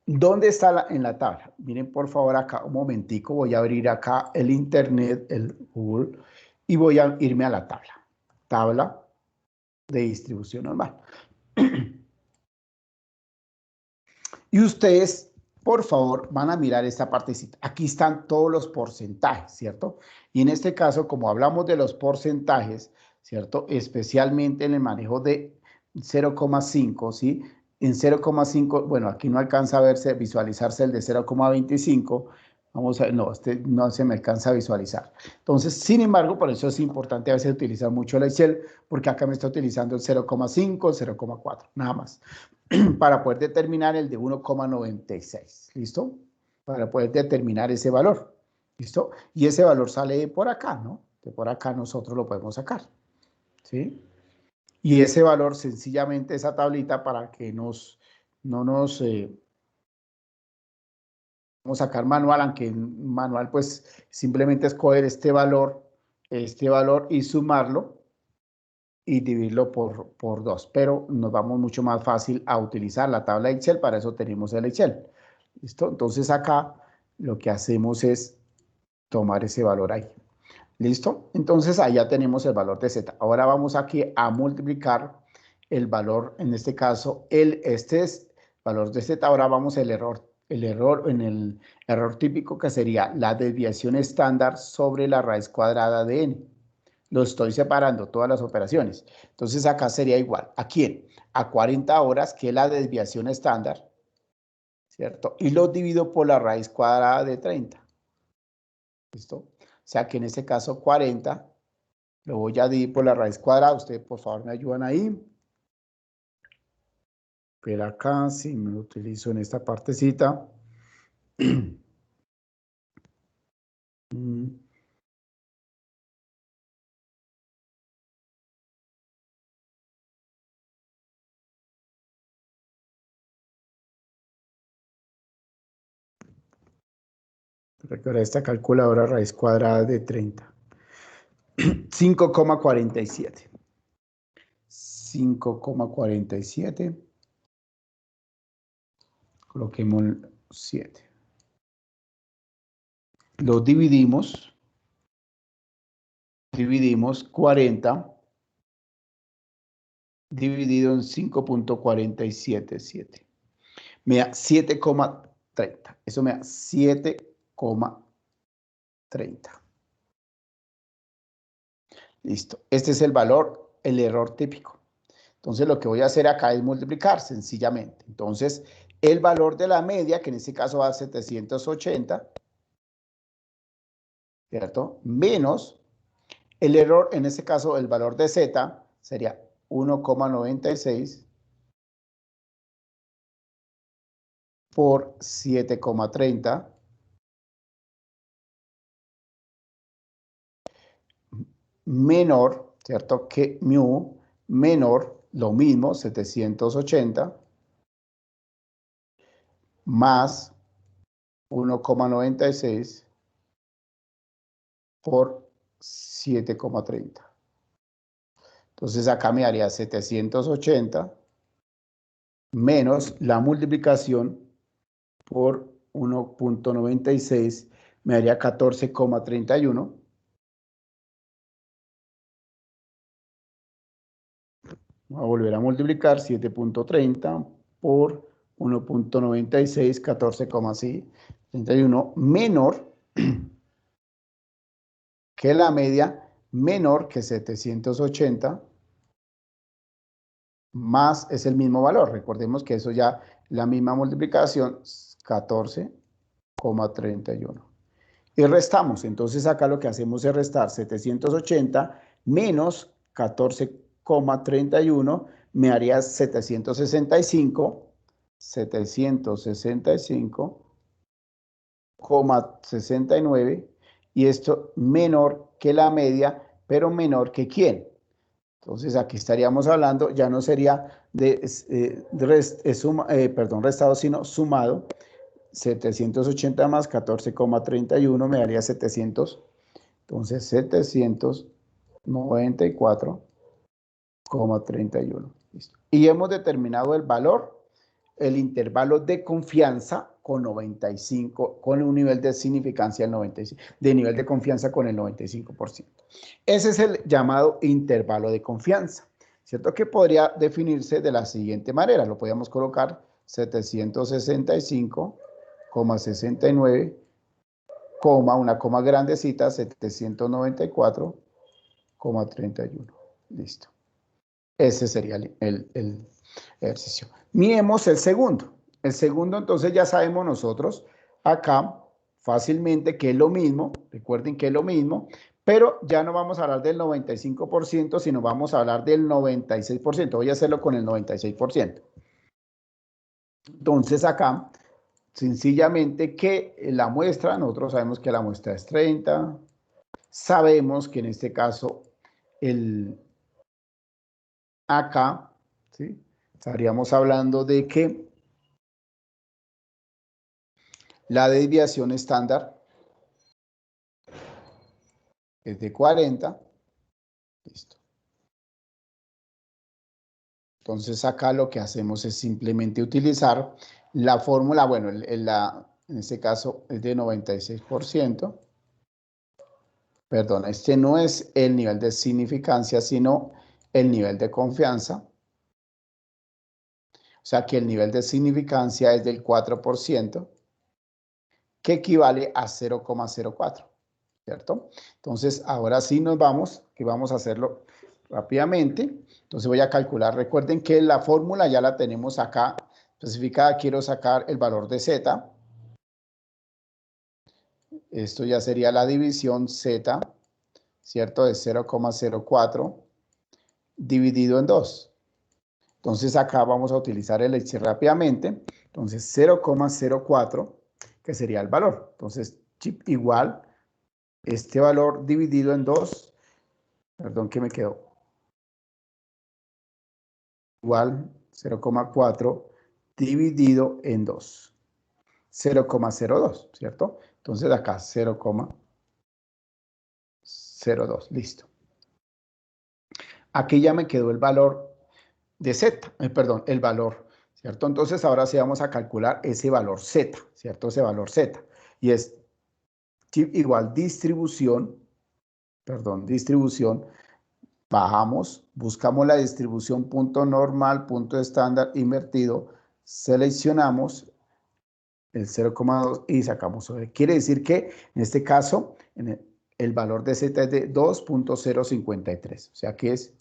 ¿Dónde está en la tabla? Miren por favor acá un momentico, voy a abrir acá el internet, el Google, y voy a irme a la tabla. Tabla de distribución normal. Y ustedes, por favor, van a mirar esta partecita. Aquí están todos los porcentajes, ¿cierto? Y en este caso, como hablamos de los porcentajes, ¿cierto? Especialmente en el manejo de 0,5, ¿sí? En 0,5, bueno, aquí no alcanza a verse, visualizarse el de 0,25. Vamos a ver, no, este no se me alcanza a visualizar. Entonces, sin embargo, por eso es importante a veces utilizar mucho el Excel, porque acá me está utilizando el 0,5, el 0,4, nada más, para poder determinar el de 1,96, ¿listo? Para poder determinar ese valor, ¿listo? Y ese valor sale de por acá, ¿no? De por acá nosotros lo podemos sacar, ¿sí? Y ese valor, sencillamente, esa tablita para que no nos vamos a sacar manual, aunque en manual pues simplemente escoger este valor y sumarlo y dividirlo por 2, pero nos vamos mucho más fácil a utilizar la tabla Excel, para eso tenemos el Excel. ¿Listo? Entonces acá lo que hacemos es tomar ese valor ahí. ¿Listo? Entonces ahí ya tenemos el valor de Z. Ahora vamos aquí a multiplicar el valor, en este caso, este es valor de Z. Ahora vamos al error en el error típico, que sería la desviación estándar sobre la raíz cuadrada de N. Lo estoy separando, todas las operaciones. Entonces acá sería igual. ¿A quién? A 40 horas, que es la desviación estándar, ¿cierto? Y lo divido por la raíz cuadrada de 30. ¿Listo? O sea que en este caso 40 lo voy a dividir por la raíz cuadrada. Ustedes por favor me ayudan ahí. Pero acá si me lo utilizo en esta partecita. Recuerda esta calculadora, raíz cuadrada de 30. 5,47. 5,47. Coloquemos 7. Lo dividimos 40 dividido en 5.477. Me da 7,30. Eso me da 7,30. Listo. Este es el valor, el error típico. Entonces, lo que voy a hacer acá es multiplicar sencillamente. Entonces, el valor de la media, que en este caso va a 780, ¿cierto? Menos el error, en este caso, el valor de Z sería 1,96 por 7,30 menor, ¿cierto? Que mu menor, lo mismo, 780 más 1,96 por 7,30. Entonces acá me daría 780 menos la multiplicación por 1,96 me daría 14,31. Voy a volver a multiplicar 7,30 por 1,96, 14,31 menor que la media, menor que 780, más es el mismo valor. Recordemos que eso ya, la misma multiplicación, 14,31. Y restamos. Entonces acá lo que hacemos es restar 780 menos 14,31, me haría 765,69, y esto menor que la media, pero menor que ¿quién? Entonces aquí estaríamos hablando, ya no sería restado, sino sumado. 780 más 14,31 me daría 700. Entonces 794,31. Listo. Y hemos determinado el valor, el intervalo de confianza con 95, con un nivel de significancia del 95, de nivel de confianza con el 95%. Ese es el llamado intervalo de confianza, ¿cierto? Que podría definirse de la siguiente manera. Lo podríamos colocar 765,69, una coma grandecita, 794,31. Listo. Ese sería el ejercicio. Miremos el segundo. El segundo, entonces ya sabemos nosotros acá fácilmente que es lo mismo. Recuerden que es lo mismo, pero ya no vamos a hablar del 95%, sino vamos a hablar del 96%. Voy a hacerlo con el 96%. Entonces acá, sencillamente que la muestra, nosotros sabemos que la muestra es 30. Sabemos que en este caso acá, ¿sí? Estaríamos hablando de que la desviación estándar es de 40. Listo. Entonces acá lo que hacemos es simplemente utilizar la fórmula, bueno, en este caso es de 96%. Perdón, este no es el nivel de significancia, sino el nivel de confianza. O sea que el nivel de significancia es del 4%, que equivale a 0,04. ¿Cierto? Entonces, ahora sí nos vamos, que vamos a hacerlo rápidamente. Entonces voy a calcular. Recuerden que la fórmula ya la tenemos acá especificada. Quiero sacar el valor de Z. Esto ya sería la división Z, ¿cierto? De 0,04 dividido en 2. Entonces acá vamos a utilizar el Excel rápidamente. Entonces 0,04, que sería el valor. Entonces chip igual este valor dividido en 2, perdón que me quedó, igual 0,4 dividido en 2, 0,02, ¿cierto? Entonces acá 0,02, listo. Aquí ya me quedó el valor de Z, perdón, el valor, ¿cierto? Entonces ahora sí vamos a calcular ese valor Z, ¿cierto? Ese valor Z. Y es igual distribución bajamos, buscamos la distribución punto normal, punto estándar invertido, seleccionamos el 0,2 y sacamos sobre. Quiere decir que en este caso el valor de Z es de 2.053, o sea que es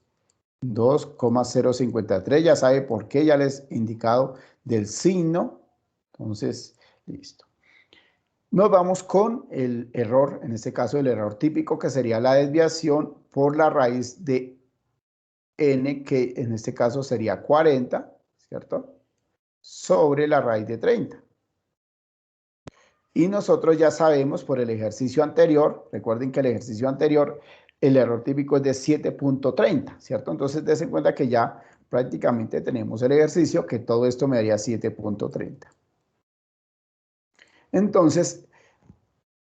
2,053, ya sabe por qué, ya les he indicado del signo, entonces, listo. Nos vamos con el error, en este caso el error típico, que sería la desviación por la raíz de n, que en este caso sería 40, ¿cierto? Sobre la raíz de 30. Y nosotros ya sabemos por el ejercicio anterior, recuerden que el ejercicio anterior, el error típico es de 7.30, ¿cierto? Entonces, dense cuenta que ya prácticamente tenemos el ejercicio, que todo esto me daría 7.30. Entonces,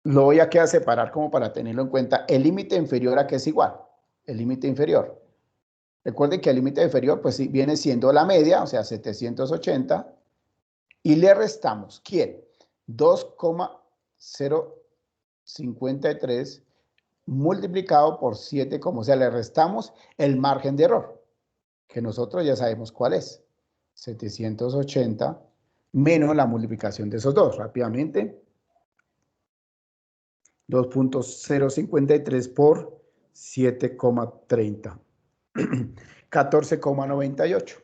lo voy a quedar separar como para tenerlo en cuenta. El límite inferior a qué es igual, el límite inferior. Recuerden que el límite inferior pues viene siendo la media, o sea, 780, y le restamos, ¿quién? 2,053 multiplicado por 7, como sea, le restamos el margen de error, que nosotros ya sabemos cuál es. 780 menos la multiplicación de esos dos, rápidamente. 2.053 por 7,30. 14,98.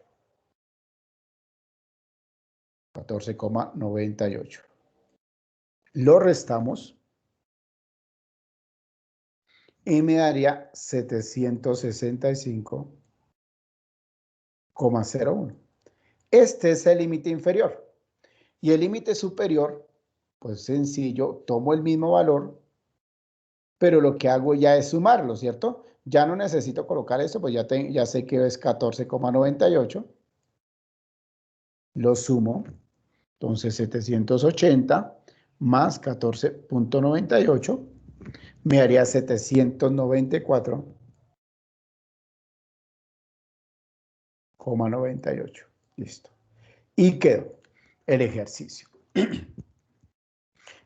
14,98. Lo restamos y me daría 765,01. Este es el límite inferior. Y el límite superior, pues sencillo, tomo el mismo valor, pero lo que hago ya es sumarlo, ¿cierto? Ya no necesito colocar esto, pues ya sé que es 14,98. Lo sumo, entonces 780 más 14,98 me haría 794,98. Listo. Y quedó el ejercicio.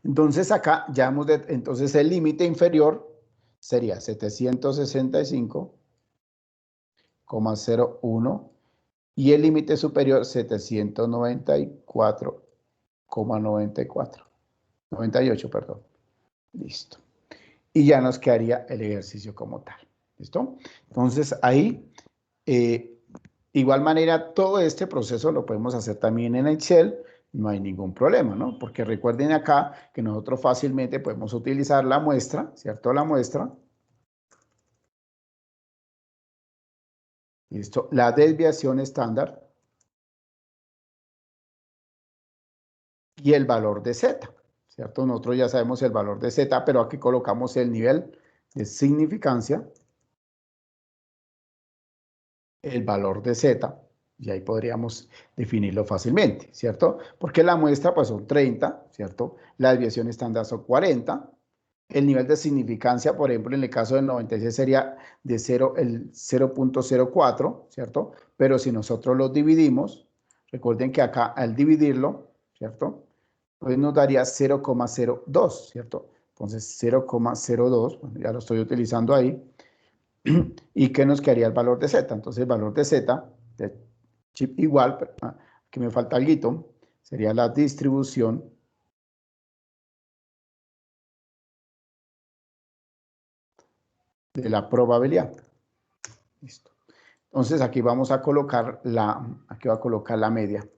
Entonces acá ya entonces el límite inferior sería 765,01 y el límite superior 794,94. 98, perdón. Listo. Y ya nos quedaría el ejercicio como tal. ¿Listo? Entonces ahí, igual manera, todo este proceso lo podemos hacer también en Excel. No hay ningún problema, ¿no? Porque recuerden acá que nosotros fácilmente podemos utilizar la muestra, ¿cierto? La muestra. ¿Listo? La desviación estándar y el valor de Z, ¿cierto? Nosotros ya sabemos el valor de Z, pero aquí colocamos el nivel de significancia, el valor de Z, y ahí podríamos definirlo fácilmente, ¿cierto? Porque la muestra pues son 30, ¿cierto? La desviación estándar son 40. El nivel de significancia, por ejemplo, en el caso del 96 sería de 0, el 0.04, ¿cierto? Pero si nosotros lo dividimos, recuerden que acá al dividirlo, ¿cierto? Pues nos daría 0,02, ¿cierto? Entonces 0,02, bueno, ya lo estoy utilizando ahí. ¿Y qué nos quedaría el valor de Z? Entonces el valor de Z, de chip igual, pero, aquí me falta algo, sería la distribución de la probabilidad. Listo. Entonces aquí vamos a colocar aquí va a colocar la media.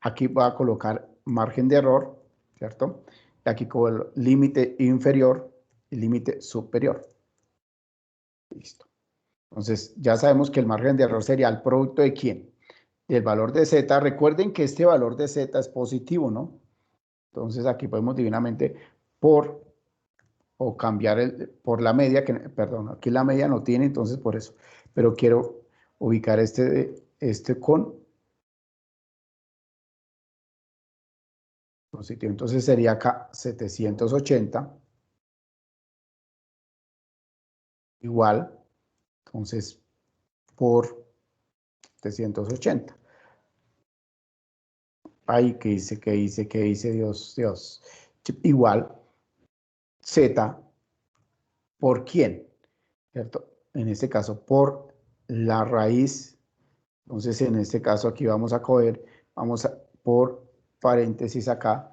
Aquí voy a colocar margen de error, ¿cierto? Y aquí con el límite inferior y límite superior. Listo. Entonces ya sabemos que el margen de error sería el producto de ¿quién? Del valor de Z. Recuerden que este valor de Z es positivo, ¿no? Entonces aquí podemos divinamente o cambiar por la media, que, perdón, aquí la media no tiene, entonces por eso. Pero quiero ubicar este con positivo. Entonces sería acá 780 igual, entonces por 780. Ay, ¿qué hice, Dios? Igual Z por quién, ¿cierto? en este caso, por la raíz. Entonces, en este caso aquí vamos a coger, por paréntesis acá,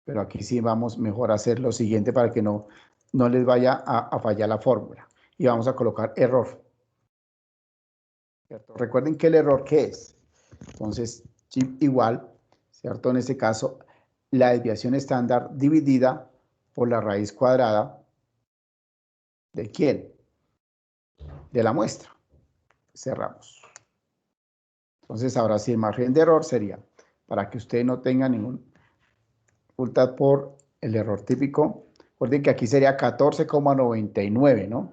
pero aquí sí vamos mejor a hacer lo siguiente para que no les vaya a fallar la fórmula. Y vamos a colocar error. ¿Cierto? Recuerden que el error, ¿qué es? Entonces, igual, ¿cierto? En este caso, la desviación estándar dividida por la raíz cuadrada ¿de quién? De la muestra. Cerramos. Entonces, ahora sí, el margen de error sería, para que usted no tenga ninguna dificultad por el error típico, recuerden que aquí sería 14,99, ¿no?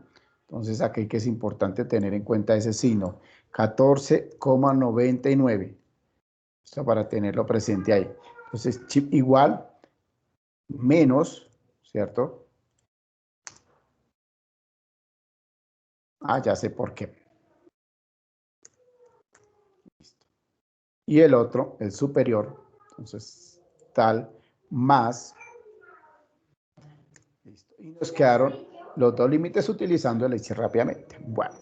Entonces, aquí que es importante tener en cuenta ese signo, 14,99. Esto para tenerlo presente ahí. Entonces, chip igual, menos, ¿cierto? Ah, ya sé por qué. Listo. Y el otro, el superior, entonces, tal, más. Listo. Y nos quedaron los dos límites utilizando el eche rápidamente. Bueno.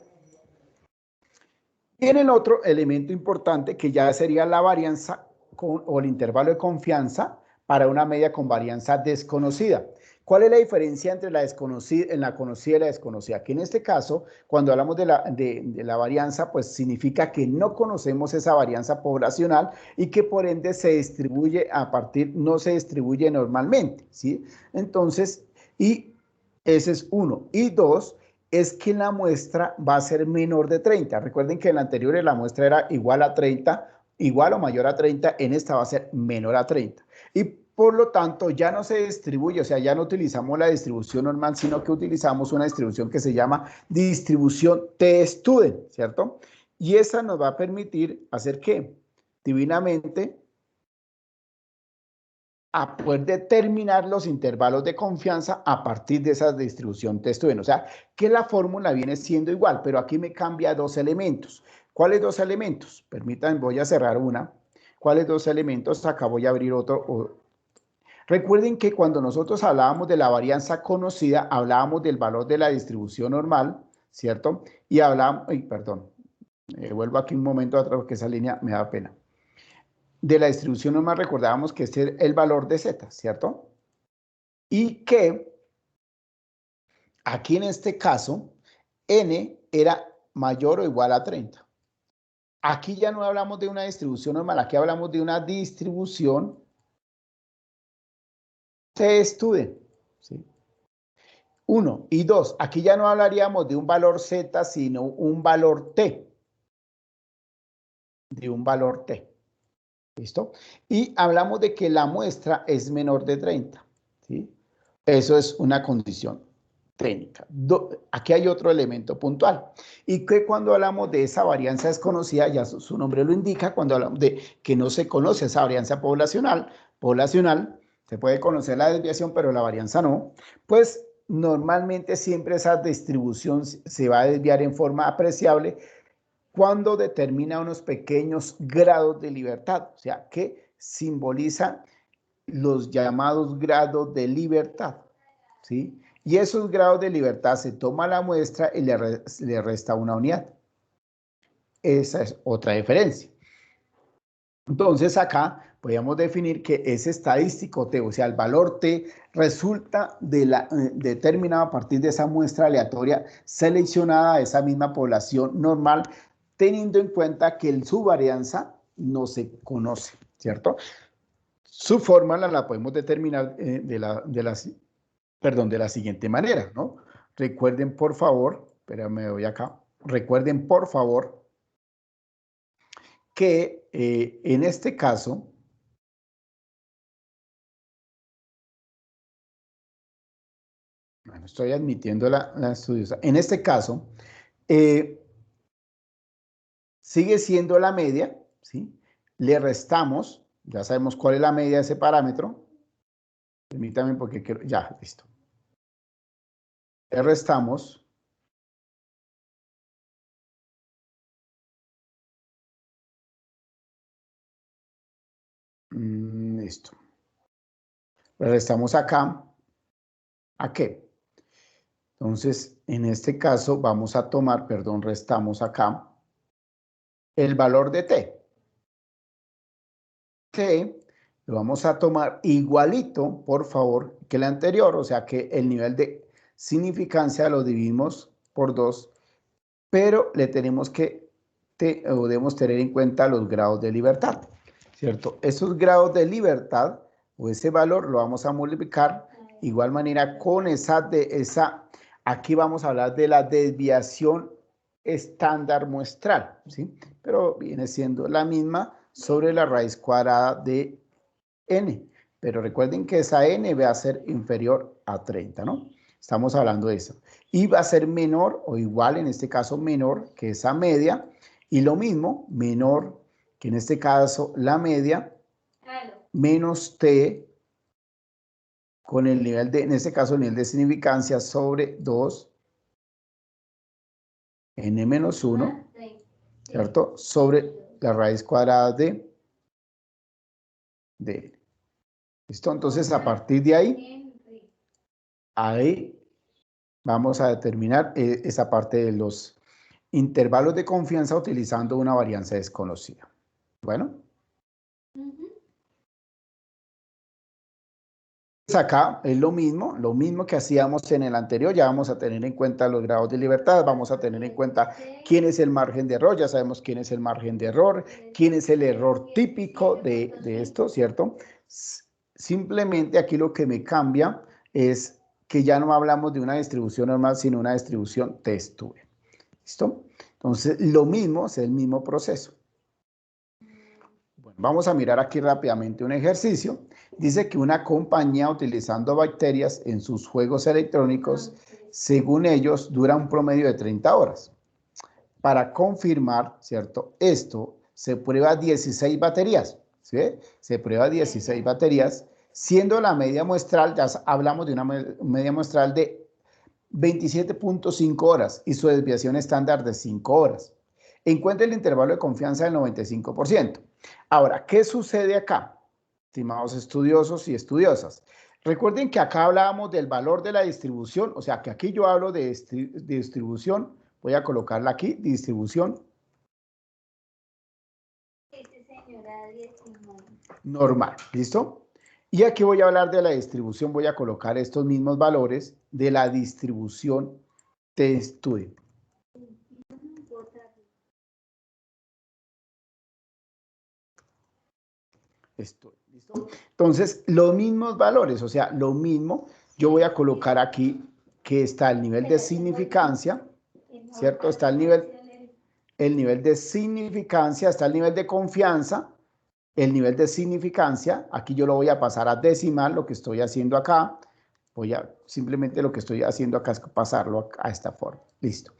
Viene el otro elemento importante que ya sería la varianza o el intervalo de confianza para una media con varianza desconocida. ¿Cuál es la diferencia entre la desconocida, en la conocida y la desconocida? Que en este caso, cuando hablamos de la varianza, pues significa que no conocemos esa varianza poblacional y que por ende se distribuye no se distribuye normalmente, ¿sí? Entonces, y ese es uno. Y dos, es que la muestra va a ser menor de 30. Recuerden que en la anterior la muestra era igual a 30, igual o mayor a 30, en esta va a ser menor a 30. Y por lo tanto ya no se distribuye, o sea, ya no utilizamos la distribución normal, sino que utilizamos una distribución que se llama distribución t-student, ¿cierto? Y esa nos va a permitir hacer ¿qué? Divinamente a poder determinar los intervalos de confianza a partir de esa distribución test-student. O sea, que la fórmula viene siendo igual, pero aquí me cambia dos elementos. ¿Cuáles dos elementos? Permítanme, voy a cerrar una. ¿Cuáles dos elementos? Acá voy a abrir otro. Recuerden que cuando nosotros hablábamos de la varianza conocida, hablábamos del valor de la distribución normal, ¿cierto? Y hablábamos, perdón, vuelvo aquí un momento atrás porque esa línea me da pena. De la distribución normal recordábamos que este es el valor de z, ¿cierto? Y que aquí en este caso, n era mayor o igual a 30. Aquí ya no hablamos de una distribución normal, aquí hablamos de una distribución t-student, ¿sí? Uno. Y dos, aquí ya no hablaríamos de un valor z, sino un valor t. De un valor t. ¿Listo? Y hablamos de que la muestra es menor de 30, ¿sí? Eso es una condición técnica. Aquí hay otro elemento puntual. Y que cuando hablamos de esa varianza desconocida, ya su nombre lo indica, cuando hablamos de que no se conoce esa varianza poblacional, se puede conocer la desviación, pero la varianza no, pues normalmente siempre esa distribución se va a desviar en forma apreciable cuando determina unos pequeños grados de libertad, o sea, que simbolizan los llamados grados de libertad, ¿sí? Y esos grados de libertad se toma la muestra y le resta una unidad. Esa es otra diferencia. Entonces acá podríamos definir que ese estadístico T, o sea, el valor T resulta determinado a partir de esa muestra aleatoria seleccionada de esa misma población normal, teniendo en cuenta que su varianza no se conoce, ¿cierto? Su fórmula la podemos determinar de la siguiente manera, ¿no? Recuerden, por favor, espérame, voy acá. Recuerden, por favor, que en este caso, bueno, estoy admitiendo la estudiosa. En este caso, eh, sigue siendo la media, ¿sí? Le restamos, ya sabemos cuál es la media de ese parámetro. Permítame porque quiero, ya, listo. Le restamos. Listo. Le restamos acá. ¿A qué? Entonces, en este caso vamos a tomar, perdón, restamos acá el valor de t. T lo vamos a tomar igualito, por favor, que el anterior, o sea que el nivel de significancia lo dividimos por 2, pero le tenemos que, debemos tener en cuenta los grados de libertad, ¿cierto? Esos grados de libertad, o ese valor, lo vamos a multiplicar igual manera con aquí vamos a hablar de la desviación estándar muestral, ¿sí? Pero viene siendo la misma sobre la raíz cuadrada de n. Pero recuerden que esa n va a ser inferior a 30, ¿no? Estamos hablando de eso. Y va a ser menor o igual, en este caso menor que esa media. Y lo mismo, menor que en este caso la media, menos t con el nivel de, en este caso el nivel de significancia sobre 2 n menos 1, ¿cierto? Sobre la raíz cuadrada de n. ¿Listo? Entonces, a partir de ahí vamos a determinar esa parte de los intervalos de confianza utilizando una varianza desconocida. Bueno. Acá es lo mismo que hacíamos en el anterior. Ya vamos a tener en cuenta los grados de libertad, vamos a tener en cuenta quién es el margen de error, ya sabemos quién es el margen de error, quién es el error típico de esto, ¿cierto? Simplemente aquí lo que me cambia es que ya no hablamos de una distribución normal, sino una distribución test-tube. ¿Listo? Entonces, lo mismo es el mismo proceso. Bueno, vamos a mirar aquí rápidamente un ejercicio. Dice que una compañía utilizando bacterias en sus juegos electrónicos, según ellos, dura un promedio de 30 horas. Para confirmar, ¿cierto? Esto se prueba 16 baterías, ¿sí? Se prueba 16 baterías, siendo la media muestral, ya hablamos de una media muestral de 27.5 horas y su desviación estándar de 5 horas. Encuentra el intervalo de confianza del 95%. Ahora, ¿qué sucede acá, estimados estudiosos y estudiosas? Recuerden que acá hablábamos del valor de la distribución, o sea que aquí yo hablo de distribución, voy a colocarla aquí, distribución normal, ¿listo? Y aquí voy a hablar de la distribución, voy a colocar estos mismos valores de la distribución test-tube. ¿Listo? Entonces, los mismos valores, o sea, lo mismo, yo voy a colocar aquí que está el nivel de significancia, ¿cierto? Está el nivel de significancia, está el nivel de confianza, el nivel de significancia, aquí yo lo voy a pasar a decimal, lo que estoy haciendo acá, simplemente lo que estoy haciendo acá es pasarlo a esta forma, listo.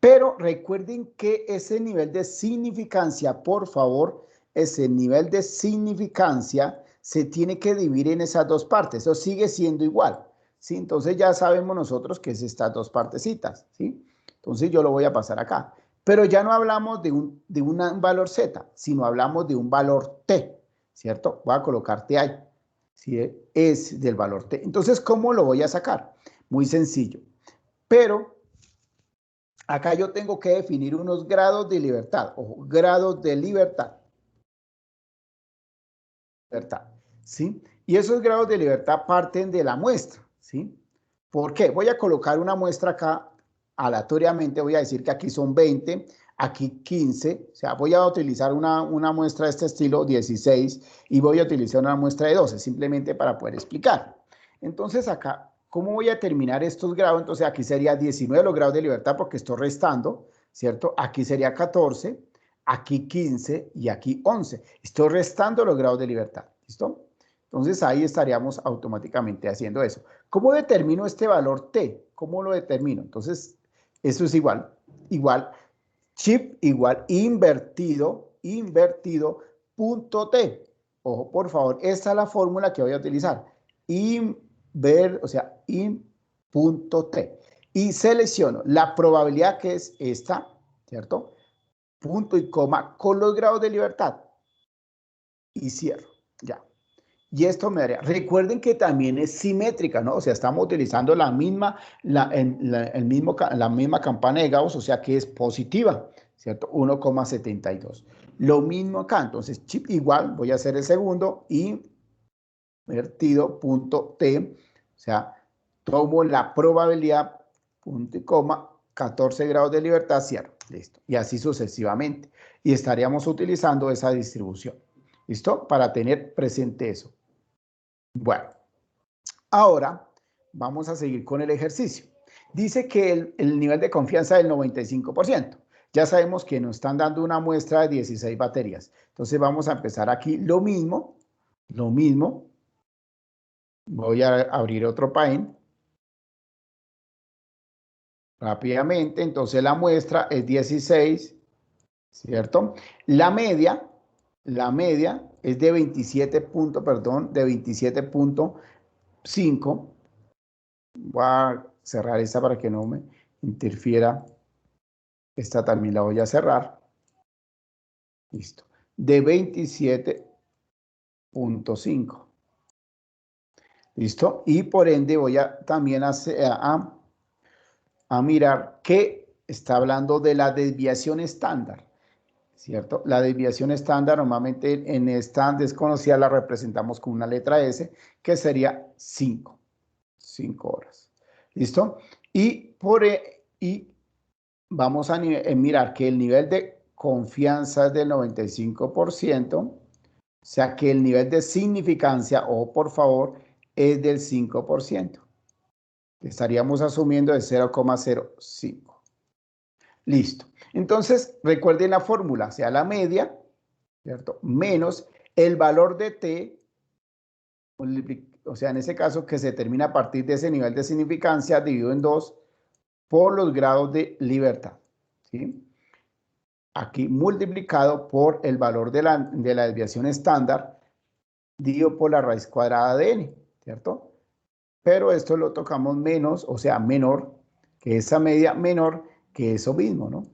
Pero recuerden que ese nivel de significancia, por favor, ese nivel de significancia se tiene que dividir en esas dos partes, eso sigue siendo igual, ¿sí? Entonces ya sabemos nosotros que es estas dos partecitas, ¿sí? Entonces yo lo voy a pasar acá. Pero ya no hablamos de un valor Z, sino hablamos de un valor T, ¿cierto? Voy a colocar T ahí, ¿sí? Es del valor T. Entonces, ¿cómo lo voy a sacar? Muy sencillo. Pero acá yo tengo que definir unos grados de libertad, o grados de libertad. ¿Sí? Y esos grados de libertad parten de la muestra, ¿sí? ¿Por qué? Voy a colocar una muestra acá aleatoriamente, voy a decir que aquí son 20, aquí 15, o sea, voy a utilizar una muestra de este estilo, 16, y voy a utilizar una muestra de 12, simplemente para poder explicar. Entonces acá, ¿cómo voy a terminar estos grados? Entonces aquí sería 19 los grados de libertad porque estoy restando, ¿cierto? Aquí sería 14, aquí 15 y aquí 11. Estoy restando los grados de libertad, ¿listo? Entonces ahí estaríamos automáticamente haciendo eso. ¿Cómo determino este valor T? ¿Cómo lo determino? Entonces, eso es igual, chip igual invertido, punto T. Ojo, por favor, esta es la fórmula que voy a utilizar. Punto T. Y selecciono la probabilidad que es esta, ¿cierto? Punto y coma con los grados de libertad. Y cierro, ya. Y esto me daría, recuerden que también es simétrica, ¿no? O sea, estamos utilizando la misma, la misma campana de Gauss, o sea que es positiva, ¿cierto? 1,72. Lo mismo acá, entonces chip igual, voy a hacer el segundo y vertido punto T, o sea, tomo la probabilidad, punto y coma, 14 grados de libertad, cierro, listo. Y así sucesivamente. Y estaríamos utilizando esa distribución, ¿listo? Para tener presente eso. Bueno, ahora vamos a seguir con el ejercicio. Dice que el nivel de confianza es del 95%. Ya sabemos que nos están dando una muestra de 16 baterías. Entonces vamos a empezar aquí lo mismo. Voy a abrir otro Paint rápidamente. Entonces la muestra es 16, ¿cierto? La media es de 27 puntos, perdón, de 27,5. Voy a cerrar esta para que no me interfiera. Esta también la voy a cerrar. Listo. De 27,5. ¿Listo? Y por ende voy a también a mirar que está hablando de la desviación estándar, ¿cierto? La desviación estándar normalmente en esta desconocida la representamos con una letra S, que sería 5 horas. ¿Listo? Y vamos a mirar que el nivel de confianza es del 95%, o sea que el nivel de significancia, o por favor, es del 5%. Estaríamos asumiendo de 0,05. Listo. Entonces, recuerden la fórmula, sea la media, ¿cierto? Menos el valor de t, o sea, en ese caso que se determina a partir de ese nivel de significancia dividido en 2 por los grados de libertad, ¿sí? Aquí multiplicado por el valor de la desviación estándar dividido por la raíz cuadrada de n, ¿cierto? Pero esto lo tocamos menos, o sea, menor, que esa media menor que eso mismo, ¿no?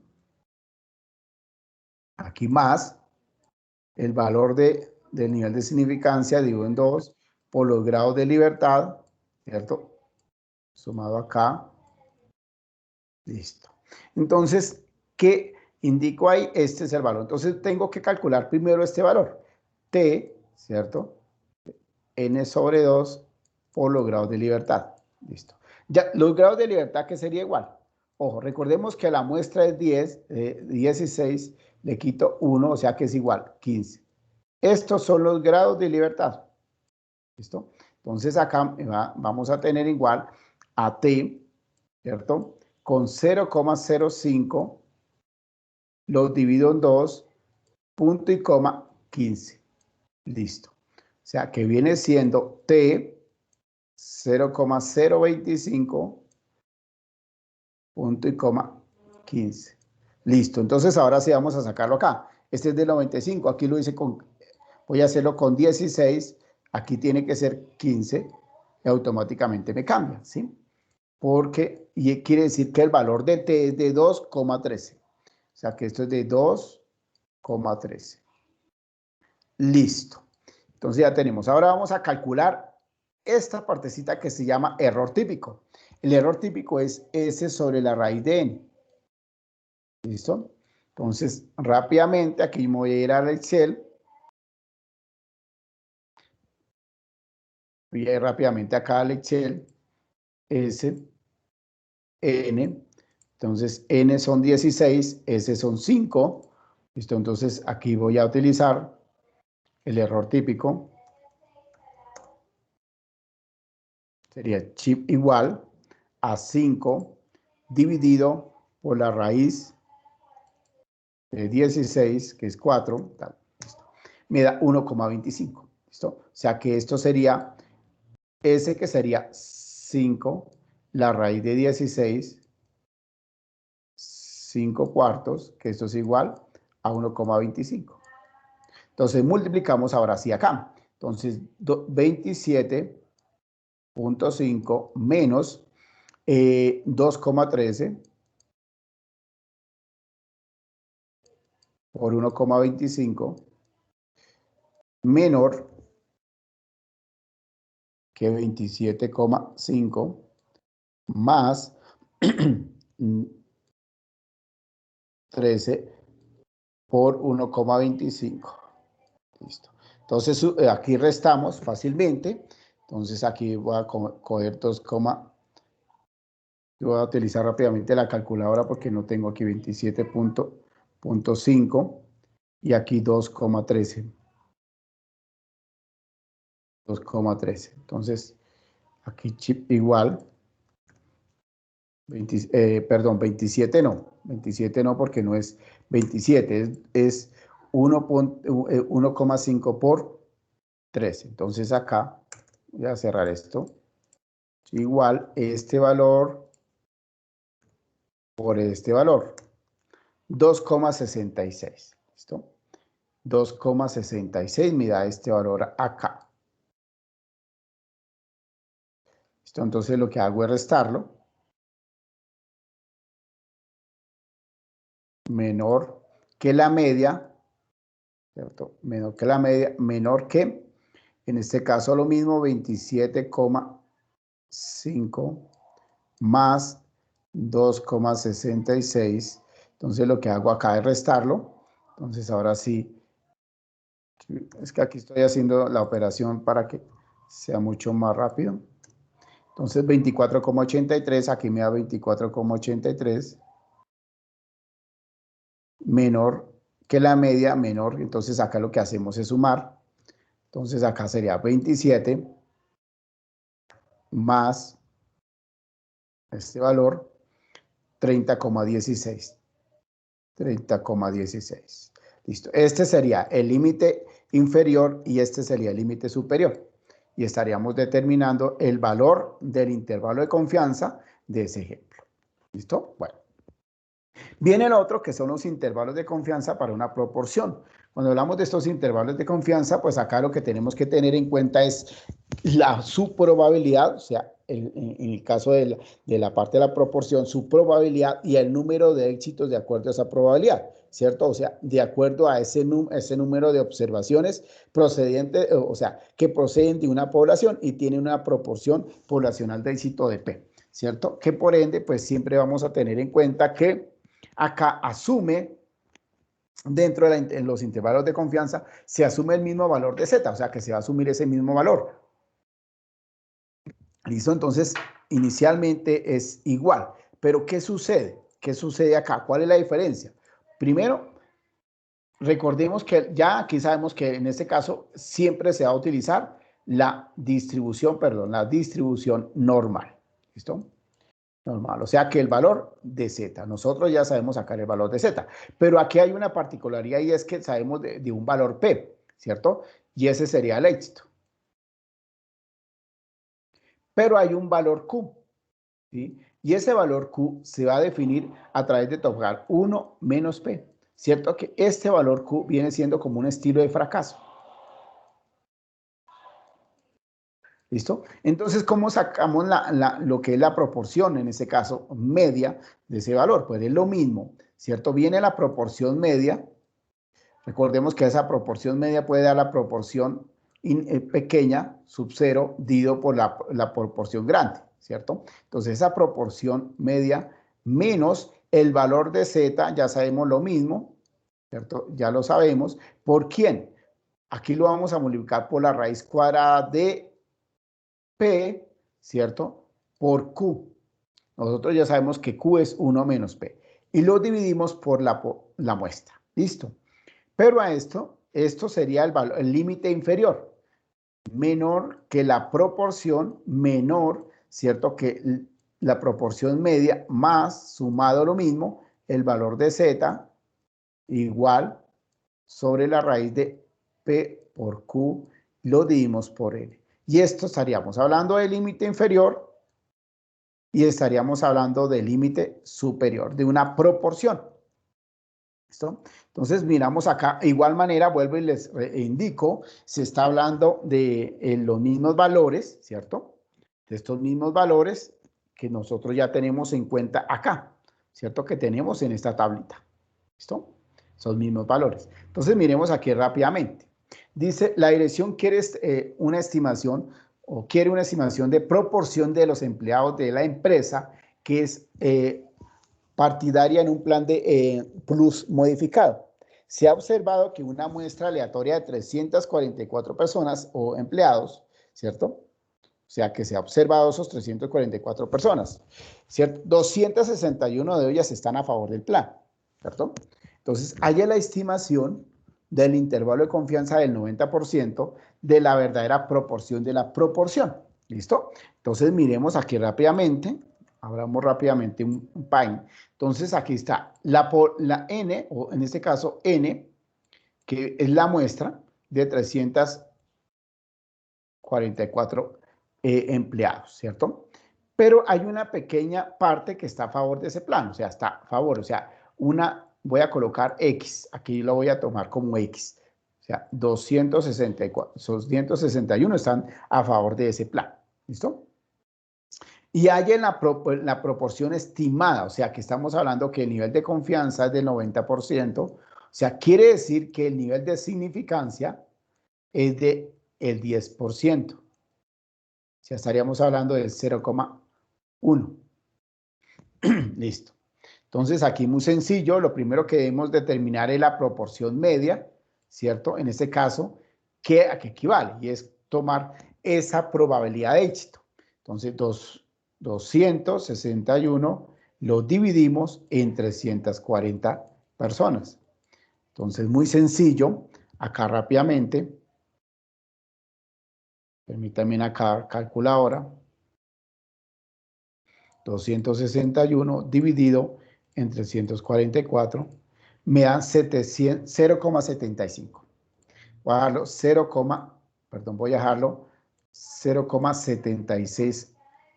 Aquí más el valor del nivel de significancia dividido en 2 por los grados de libertad, ¿cierto? Sumado acá. Listo. Entonces, ¿qué indico ahí? Este es el valor. Entonces, tengo que calcular primero este valor. T, ¿cierto? N sobre 2 por los grados de libertad. Listo. Ya, los grados de libertad, ¿qué sería igual? Ojo, recordemos que la muestra es 16, le quito 1, o sea que es igual, 15. Estos son los grados de libertad. ¿Listo? Entonces acá vamos a tener igual a T, ¿cierto? Con 0,05 los divido en 2, punto y coma 15. Listo. O sea que viene siendo T 0,025 punto y coma 15. Listo. Entonces ahora sí vamos a sacarlo acá. Este es de 95. Aquí lo hice voy a hacerlo con 16. Aquí tiene que ser 15 y automáticamente me cambia, ¿sí? Porque y quiere decir que el valor de T es de 2,13. O sea que esto es de 2,13. Listo. Entonces ya tenemos. Ahora vamos a calcular esta partecita que se llama error típico. El error típico es S sobre la raíz de N. ¿Listo? Entonces, rápidamente aquí me voy a ir al Excel. Voy a ir rápidamente acá al Excel. S, N. Entonces, N son 16, S son 5. ¿Listo? Entonces, aquí voy a utilizar el error típico. Sería chip igual a 5 dividido por la raíz de 16, que es 4, tal, listo. Me da 1,25. ¿Listo? O sea que esto sería S, que sería 5, la raíz de 16, 5 cuartos, que esto es igual a 1,25. Entonces multiplicamos ahora sí acá. Entonces 27,5 menos 2,13 por 1,25 menor que 27,5 más 13 por 1,25. Listo. Entonces, aquí restamos fácilmente. Entonces, aquí voy a coger 2, yo voy a utilizar rápidamente la calculadora porque no tengo aquí 27,5 y aquí 2,13. 2,13. Entonces, aquí chip igual. 27 no porque no es 27, es 1,5 por 13. Entonces acá voy a cerrar esto. Igual este valor por este valor. 2,66. ¿Listo? 2,66 me da este valor acá. ¿Listo? Entonces lo que hago es restarlo. Menor que la media, ¿cierto? Menor que la media, menor que, en este caso lo mismo, 27,5 más 2,66. Entonces lo que hago acá es restarlo. Entonces ahora sí, es que aquí estoy haciendo la operación para que sea mucho más rápido. Entonces 24,83, aquí me da 24,83 menor que la media, menor. Entonces acá lo que hacemos es sumar. Entonces acá sería 27 más este valor, 30,16. 30,16. Listo. Este sería el límite inferior y este sería el límite superior. Y estaríamos determinando el valor del intervalo de confianza de ese ejemplo. ¿Listo? Bueno. Viene el otro, que son los intervalos de confianza para una proporción. Cuando hablamos de estos intervalos de confianza, pues acá lo que tenemos que tener en cuenta es su probabilidad, o sea, en el caso de la parte de la proporción, su probabilidad y el número de éxitos de acuerdo a esa probabilidad, ¿cierto? O sea, de acuerdo a ese número de observaciones procedientes, o sea, que proceden de una población y tienen una proporción poblacional de éxito de P, ¿cierto? Que por ende, pues siempre vamos a tener en cuenta que acá asume, dentro de los intervalos de confianza, se asume el mismo valor de Z, o sea que se va a asumir ese mismo valor. ¿Listo? Entonces, inicialmente es igual. Pero, ¿qué sucede? ¿Qué sucede acá? ¿Cuál es la diferencia? Primero, recordemos que ya aquí sabemos que en este caso siempre se va a utilizar la distribución normal. ¿Listo? Normal, o sea que el valor de Z, nosotros ya sabemos sacar el valor de Z, pero aquí hay una particularidad y es que sabemos de un valor P, ¿cierto? Y ese sería el éxito. Pero hay un valor Q, ¿sí? Y ese valor Q se va a definir a través de tocar 1 menos P, ¿cierto? Que este valor Q viene siendo como un estilo de fracaso. ¿Listo? Entonces, ¿cómo sacamos lo que es la proporción, en este caso, media de ese valor? Pues es lo mismo, ¿cierto? Viene la proporción media. Recordemos que esa proporción media puede dar la proporción pequeña, sub 0, dividido por la proporción grande, ¿cierto? Entonces, esa proporción media menos el valor de Z, ya sabemos lo mismo, ¿cierto? Ya lo sabemos. ¿Por quién? Aquí lo vamos a multiplicar por la raíz cuadrada de P, ¿cierto? Por Q. Nosotros ya sabemos que Q es 1 menos P. Y lo dividimos por la muestra. ¿Listo? Pero a esto sería el límite inferior. Menor que la proporción, menor, ¿cierto? Que la proporción media más, sumado lo mismo, el valor de Z, igual sobre la raíz de P por Q, lo dividimos por L. Y esto estaríamos hablando del límite inferior y estaríamos hablando del límite superior, de una proporción. ¿Listo? Entonces miramos acá, de igual manera, vuelvo y les indico, se está hablando de los mismos valores, ¿cierto? De estos mismos valores que nosotros ya tenemos en cuenta acá, ¿cierto? Que tenemos en esta tablita. ¿Listo? Esos mismos valores. Entonces miremos aquí rápidamente. Dice, la dirección quiere una estimación o quiere una estimación de proporción de los empleados de la empresa que es partidaria en un plan de plus modificado. Se ha observado que una muestra aleatoria de 344 personas o empleados, ¿cierto? O sea, que se ha observado esos 344 personas, ¿cierto? 261 de ellas están a favor del plan, ¿cierto? Entonces, hay la estimación del intervalo de confianza del 90% de la verdadera proporción de la proporción, ¿listo? Entonces, miremos aquí rápidamente, abramos rápidamente un PAIN. Entonces, aquí está la N, o en este caso N, que es la muestra de 344 empleados, ¿cierto? Pero hay una pequeña parte que está a favor de ese plan, o sea, está a favor, o sea, voy a colocar X, aquí lo voy a tomar como X, o sea, 261 están a favor de ese plan, ¿listo? Y hay en la proporción estimada, o sea, que estamos hablando que el nivel de confianza es del 90%, o sea, quiere decir que el nivel de significancia es de el 10%. O sea, estaríamos hablando del 0,1. Listo. Entonces, aquí muy sencillo, lo primero que debemos determinar es la proporción media, ¿cierto? En este caso, ¿a qué equivale? Y es tomar esa probabilidad de éxito. Entonces, 261 lo dividimos en 340 personas. Entonces, muy sencillo, acá rápidamente, permítanme acá calculadora, 261 dividido en 344 me da 0,75. Voy a dejarlo 0,76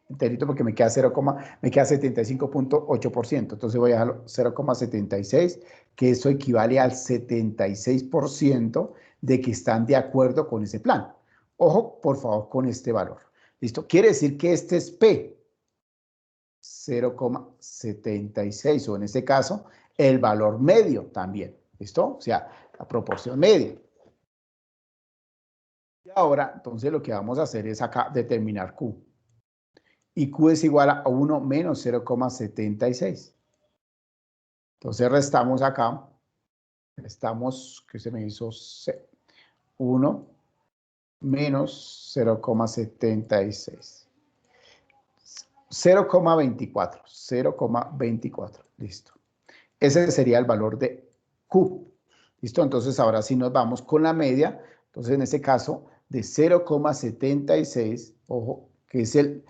enterito porque me queda 75,8%. Entonces voy a dejarlo 0,76, que eso equivale al 76% de que están de acuerdo con ese plan. Ojo, por favor, con este valor. ¿Listo? Quiere decir que este es P. 0,76 o en este caso el valor medio también, ¿listo? O sea, la proporción media. Y ahora, entonces lo que vamos a hacer es acá determinar Q. Y Q es igual a 1 menos 0,76. Entonces restamos acá, que se me hizo 1 menos 0,76. 0,24, listo. Ese sería el valor de Q. ¿Listo? Entonces, ahora sí nos vamos con la media. Entonces, en este caso, de 0,76, ojo, que es el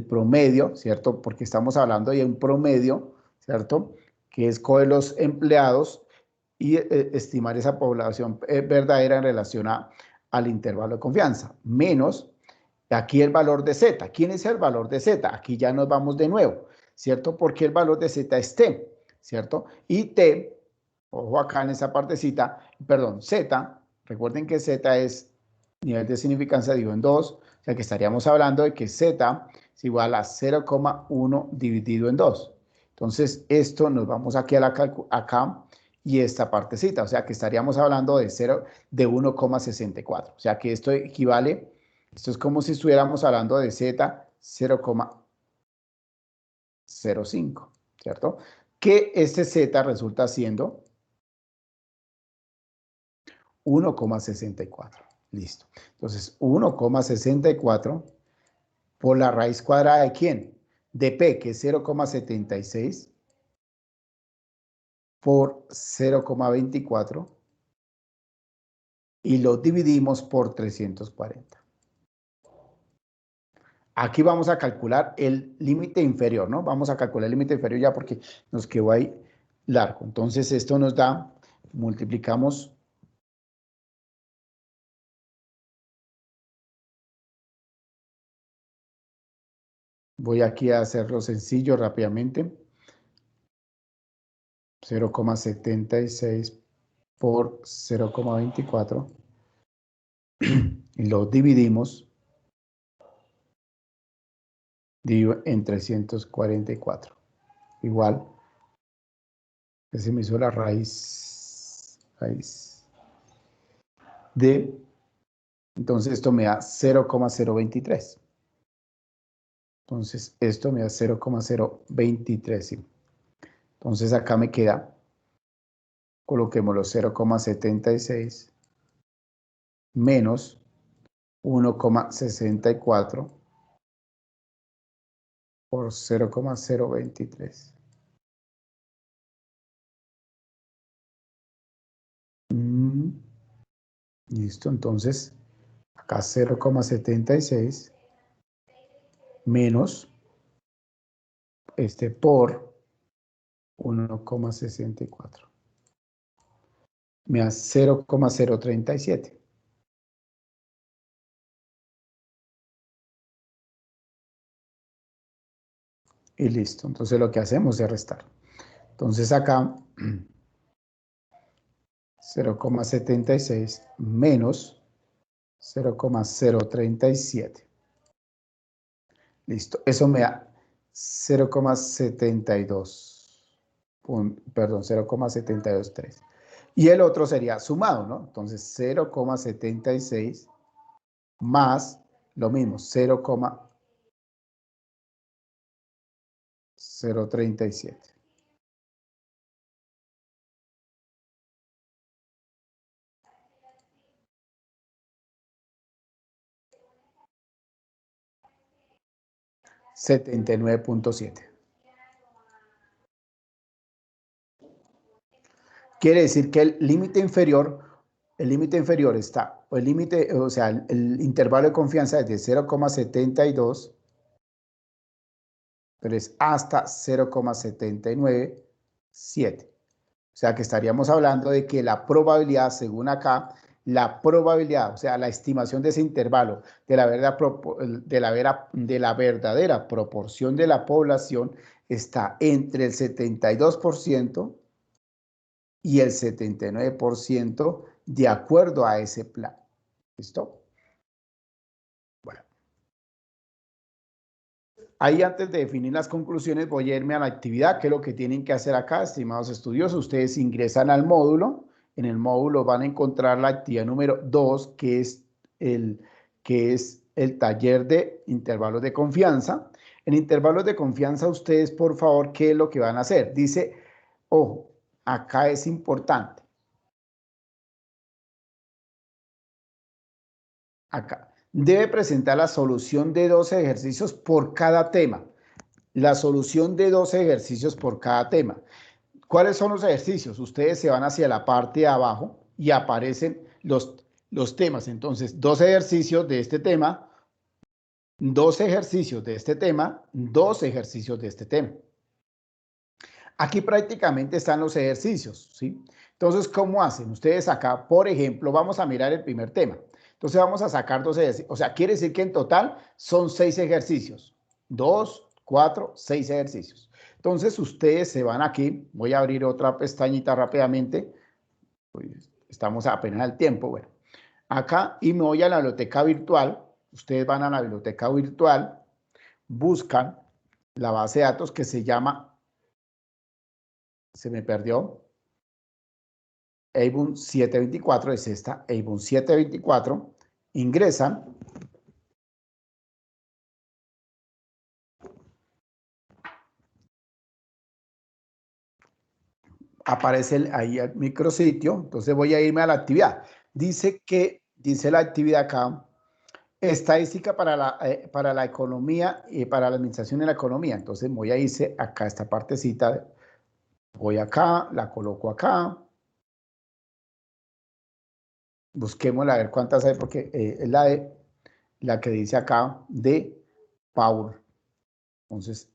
promedio, ¿cierto? Porque estamos hablando de un promedio, ¿cierto? Que es coger los empleados y estimar esa población verdadera en relación al intervalo de confianza, menos aquí el valor de Z. ¿Quién es el valor de Z? Aquí ya nos vamos de nuevo, ¿cierto? Porque el valor de Z es T, ¿cierto? Y T, ojo acá en esa partecita, perdón, Z, recuerden que Z es nivel de significancia dividido en 2, o sea que estaríamos hablando de que Z es igual a 0,1 dividido en 2. Entonces, esto nos vamos aquí acá y esta partecita, o sea que estaríamos hablando de 1,64. O sea que esto equivale, esto es como si estuviéramos hablando de Z 0,05, ¿cierto? Que este Z resulta siendo 1,64. Listo. Entonces, 1,64 por la raíz cuadrada de ¿quién? De P, que es 0,76 por 0,24 y lo dividimos por 340. Aquí vamos a calcular el límite inferior, ¿no? Vamos a calcular el límite inferior ya porque nos quedó ahí largo. Entonces, esto nos da, multiplicamos. Voy aquí a hacerlo sencillo rápidamente. 0,76 por 0,24 y lo dividimos en 344. Igual, se me hizo la raíz de Entonces esto me da 0,023. Entonces esto me da 0,023. ¿Sí? Entonces acá me queda, coloquemos los 0,76 menos 1,64 por 0,023. Listo, entonces acá 0,76 menos por 1,64. Me da 0,037. Y listo. Entonces lo que hacemos es restar. Entonces acá 0,76 menos 0,037. Listo. Eso me da 0,72. Perdón, 0,723. Y el otro sería sumado, ¿no? Entonces 0,76 más lo mismo, 0,037. $79.7. Quiere decir que el límite inferior está, o el límite, o sea, el intervalo de confianza es de 0,72, pero es hasta 0,797. O sea que estaríamos hablando de que la probabilidad, según acá, la probabilidad, o sea, la estimación de ese intervalo de la verdadera proporción de la población está entre el 72% y el 79% de acuerdo a ese plan. ¿Listo? Bueno, ahí antes de definir las conclusiones voy a irme a la actividad, que es lo que tienen que hacer acá, estimados estudiosos. Ustedes ingresan al módulo, en el módulo van a encontrar la actividad número 2, el, que es el taller de intervalos de confianza. En intervalos de confianza, ustedes, por favor, ¿qué es lo que van a hacer? Dice, ojo, acá es importante. Acá. Debe presentar la solución de 12 ejercicios por cada tema. La solución de 12 ejercicios por cada tema. ¿Cuáles son los ejercicios? Ustedes se van hacia la parte de abajo y aparecen los temas. Entonces, 12 ejercicios de este tema, 12 ejercicios de este tema, 12 ejercicios de este tema. Aquí prácticamente están los ejercicios, ¿sí? Entonces, ¿cómo hacen? Ustedes acá, por ejemplo, vamos a mirar el primer tema. Entonces, vamos a sacar 12 ejercicios. O sea, quiere decir que en total son 6 ejercicios. 2, 4, 6 ejercicios. Entonces, ustedes se van aquí. Voy a abrir otra pestañita rápidamente. Pues, estamos apenas al tiempo. Bueno, acá y me voy a la biblioteca virtual. Ustedes van a la biblioteca virtual, buscan la base de datos que se llama, se me perdió, ABUN 724, es esta, ABUN 724, ingresan, aparece ahí el micrositio, entonces voy a irme a la actividad. Dice la actividad acá, estadística para la economía y para la administración de la economía. Entonces voy a irse acá, esta partecita, voy acá, la coloco acá, busquémosla a ver cuántas hay, porque es la que dice acá de Paul. Entonces,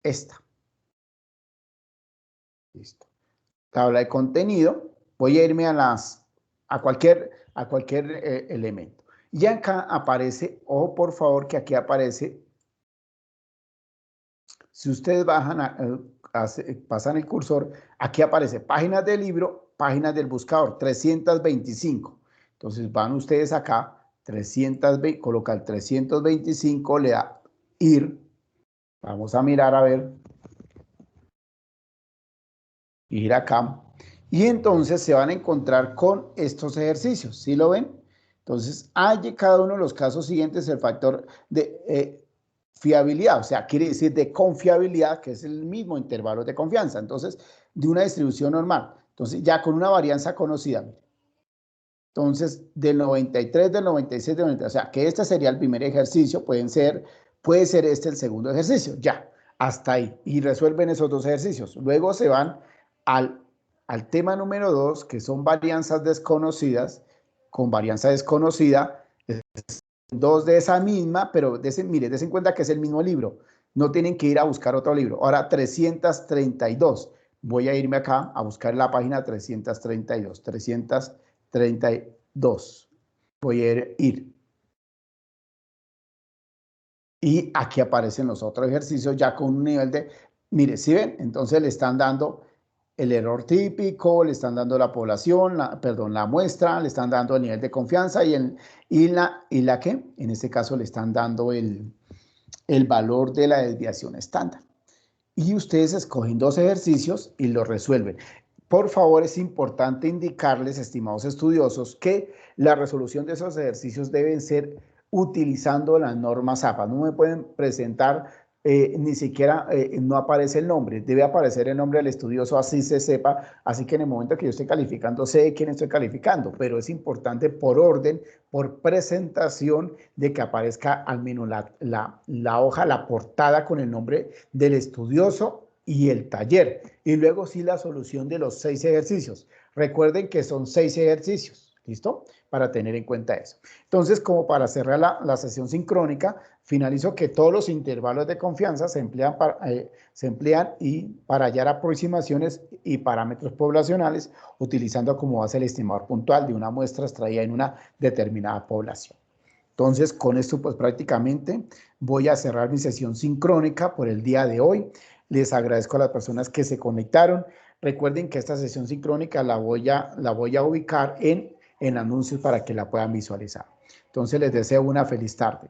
esta. Listo. Tabla de contenido. Voy a irme a cualquier elemento. Y acá aparece, ojo por favor, que aquí aparece, si ustedes pasan el cursor, aquí aparece páginas del libro, páginas del buscador, 325. Entonces van ustedes acá, 320, coloca el 325, le da ir. Vamos a mirar a ver. Ir acá. Y entonces se van a encontrar con estos ejercicios. ¿Sí lo ven? Entonces, hay en cada uno de los casos siguientes el factor de fiabilidad, o sea, quiere decir de confiabilidad, que es el mismo intervalo de confianza. Entonces, de una distribución normal. Entonces, ya con una varianza conocida. Entonces, del 93, del 96, del 90, o sea, que este sería el primer ejercicio, puede ser este el segundo ejercicio, ya, hasta ahí. Y resuelven esos dos ejercicios. Luego se van al tema número 2, que son varianzas desconocidas. Con varianza desconocida, dos de esa misma, pero mire, des en cuenta que es el mismo libro. No tienen que ir a buscar otro libro. Ahora, 332. Voy a irme acá a buscar la página 332. 332. Voy a ir. Y aquí aparecen los otros ejercicios ya con un nivel de, mire, ¿sí ven? Entonces le están dando el error típico, le están dando la población, la muestra, le están dando el nivel de confianza y la que, en este caso le están dando el valor de la desviación estándar. Y ustedes escogen dos ejercicios y los resuelven. Por favor, es importante indicarles, estimados estudiosos, que la resolución de esos ejercicios deben ser utilizando las normas APA. No me pueden presentar, ni siquiera no aparece el nombre, debe aparecer el nombre del estudioso, así se sepa, así que en el momento que yo esté calificando, sé quién estoy calificando, pero es importante por orden, por presentación, de que aparezca al menos la hoja, la portada con el nombre del estudioso y el taller. Y luego sí la solución de los 6 ejercicios. Recuerden que son 6 ejercicios, ¿listo? Para tener en cuenta eso. Entonces, como para cerrar la sesión sincrónica, finalizo que todos los intervalos de confianza se emplean para hallar aproximaciones y parámetros poblacionales, utilizando como base el estimador puntual de una muestra extraída en una determinada población. Entonces, con esto, pues prácticamente voy a cerrar mi sesión sincrónica por el día de hoy. Les agradezco a las personas que se conectaron. Recuerden que esta sesión sincrónica la voy a ubicar en anuncios para que la puedan visualizar. Entonces, les deseo una feliz tarde.